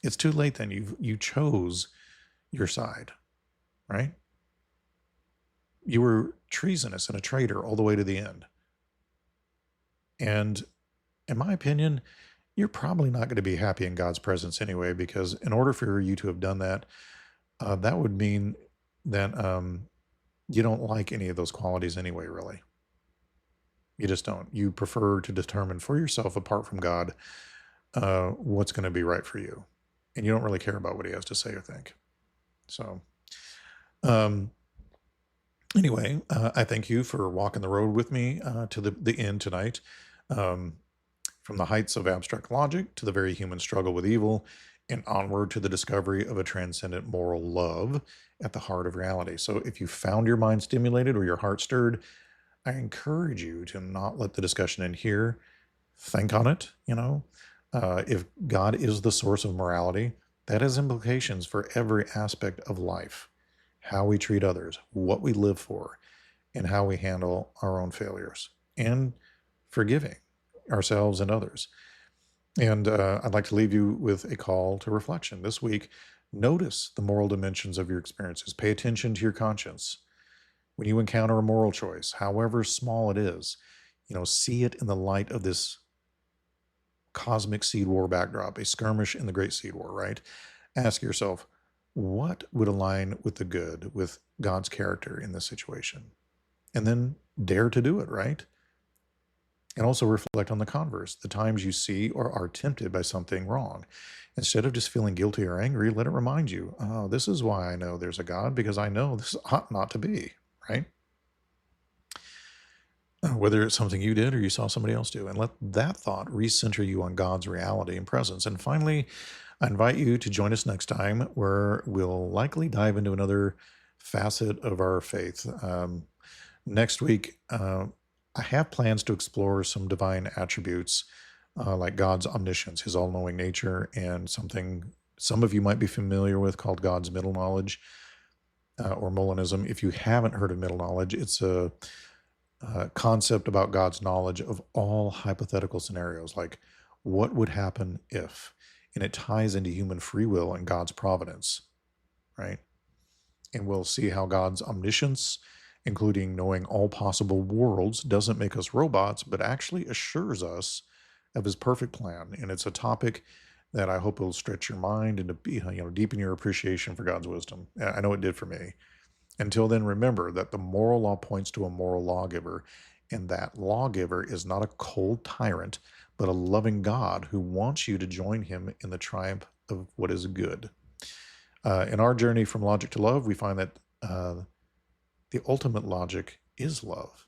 It's too late then. You chose your side, right? You were treasonous and a traitor all the way to the end. And in my opinion, you're probably not going to be happy in God's presence anyway, because in order for you to have done that, that would mean that you don't like any of those qualities anyway, really. You just don't. You prefer to determine for yourself, apart from God, what's going to be right for you. And you don't really care about what he has to say or think. So, anyway, I thank you for walking the road with me to the end tonight. From the heights of abstract logic to the very human struggle with evil, and onward to the discovery of a transcendent moral love at the heart of reality. So if you found your mind stimulated or your heart stirred, I encourage you to not let the discussion end here, think on it. If God is the source of morality, that has implications for every aspect of life, how we treat others, what we live for, and how we handle our own failures, and forgiving ourselves and others. And I'd like to leave you with a call to reflection. This week, notice the moral dimensions of your experiences. Pay attention to your conscience. When you encounter a moral choice, however small it is, see it in the light of this cosmic seed war backdrop, a skirmish in the great seed war, right? Ask yourself, what would align with the good, with God's character in this situation? And then dare to do it, right? And also reflect on the converse, the times you see or are tempted by something wrong. Instead of just feeling guilty or angry, let it remind you, oh, this is why I know there's a God, because I know this ought not to be, right? Whether it's something you did or you saw somebody else do, and let that thought recenter you on God's reality and presence. And finally, I invite you to join us next time, where we'll likely dive into another facet of our faith. Next week, I have plans to explore some divine attributes, like God's omniscience, his all-knowing nature, and something some of you might be familiar with called God's middle knowledge, or Molinism. If you haven't heard of middle knowledge, it's a concept about God's knowledge of all hypothetical scenarios, like what would happen if, and it ties into human free will and God's providence, right? And we'll see how God's omniscience, including knowing all possible worlds, doesn't make us robots, but actually assures us of his perfect plan. And it's a topic that I hope will stretch your mind and to deepen your appreciation for God's wisdom. I know it did for me. Until then, remember that the moral law points to a moral lawgiver, and that lawgiver is not a cold tyrant, but a loving God who wants you to join him in the triumph of what is good. In our journey from logic to love, we find that the ultimate logic is love.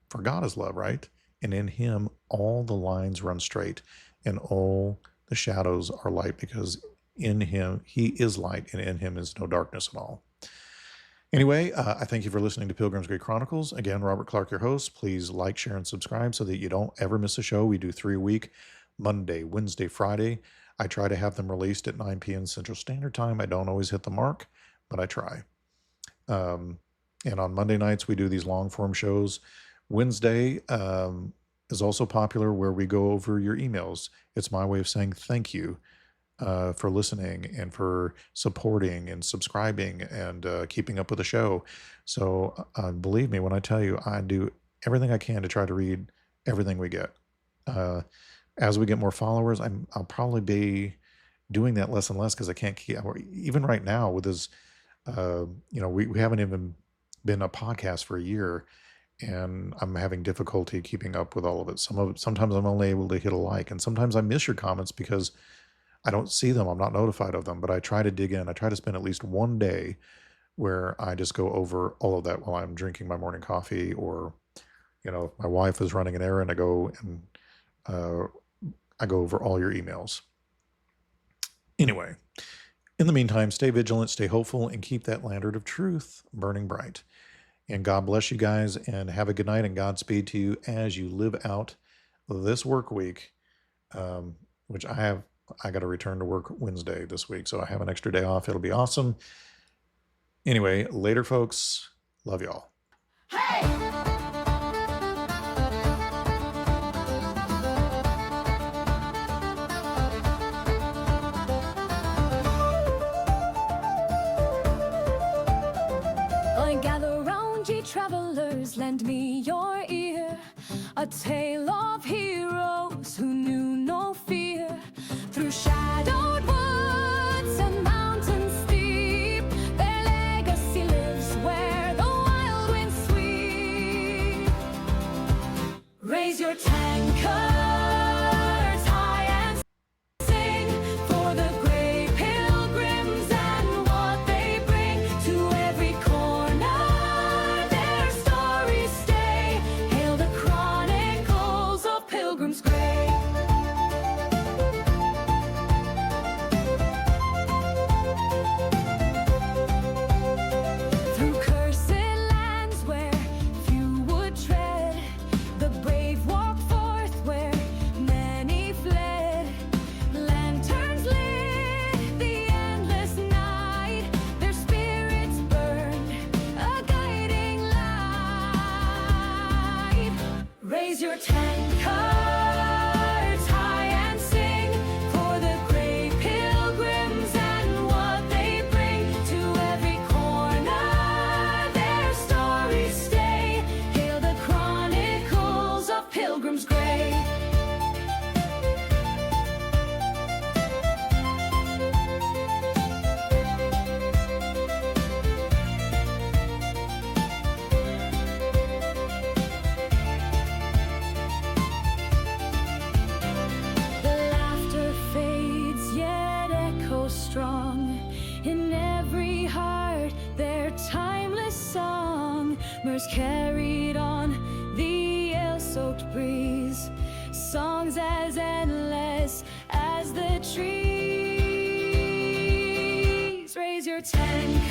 For God is love, right? And in him, all the lines run straight and all the shadows are light, because in him, he is light, and in him is no darkness at all. Anyway, I thank you for listening to Pilgrim's Great Chronicles. Again, Robert Clark, your host. Please like, share, and subscribe so that you don't ever miss a show. We do 3 a week, Monday, Wednesday, Friday. I try to have them released at 9 p.m. Central Standard Time. I don't always hit the mark, but I try. And on Monday nights, we do these long-form shows. Wednesday is also popular, where we go over your emails. It's my way of saying thank you for listening and for supporting and subscribing and keeping up with the show. So believe me when I tell you, I do everything I can to try to read everything we get. As we get more followers, I'll probably be doing that less and less, because I can't keep, even right now with this, we haven't even been a podcast for a year, and I'm having difficulty keeping up with all of it. Sometimes I'm only able to hit a like, and sometimes I miss your comments because I don't see them. I'm not notified of them, but I try to dig in. I try to spend at least one day where I just go over all of that while I'm drinking my morning coffee, or, my wife is running an errand. I go over all your emails. Anyway, in the meantime, stay vigilant, stay hopeful, and keep that lantern of truth burning bright. And God bless you guys, and have a good night, and Godspeed to you as you live out this work week, which I got to return to work Wednesday this week, so I have an extra day off. It'll be awesome. Anyway, later, folks. Love y'all. Gather round, ye travelers, lend me your ear. A tale of heroes who knew no fear. Through shadowed woods and mountains steep, their legacy lives where the wild winds sweep. Raise your tankards high and sing for the great pilgrims and what they bring to every corner. Their stories stay. Hail the chronicles of Pilgrim's Grave. Through cursed lands where few would tread, the brave walk forth where Raise your 10 cards high and sing for the great pilgrims and what they bring to every corner. Their stories stay. Hail the chronicles of Pilgrim's Grave. Strong in every heart, their timeless song mirrors carried on the ale-soaked breeze, songs as endless as the trees. Raise your 10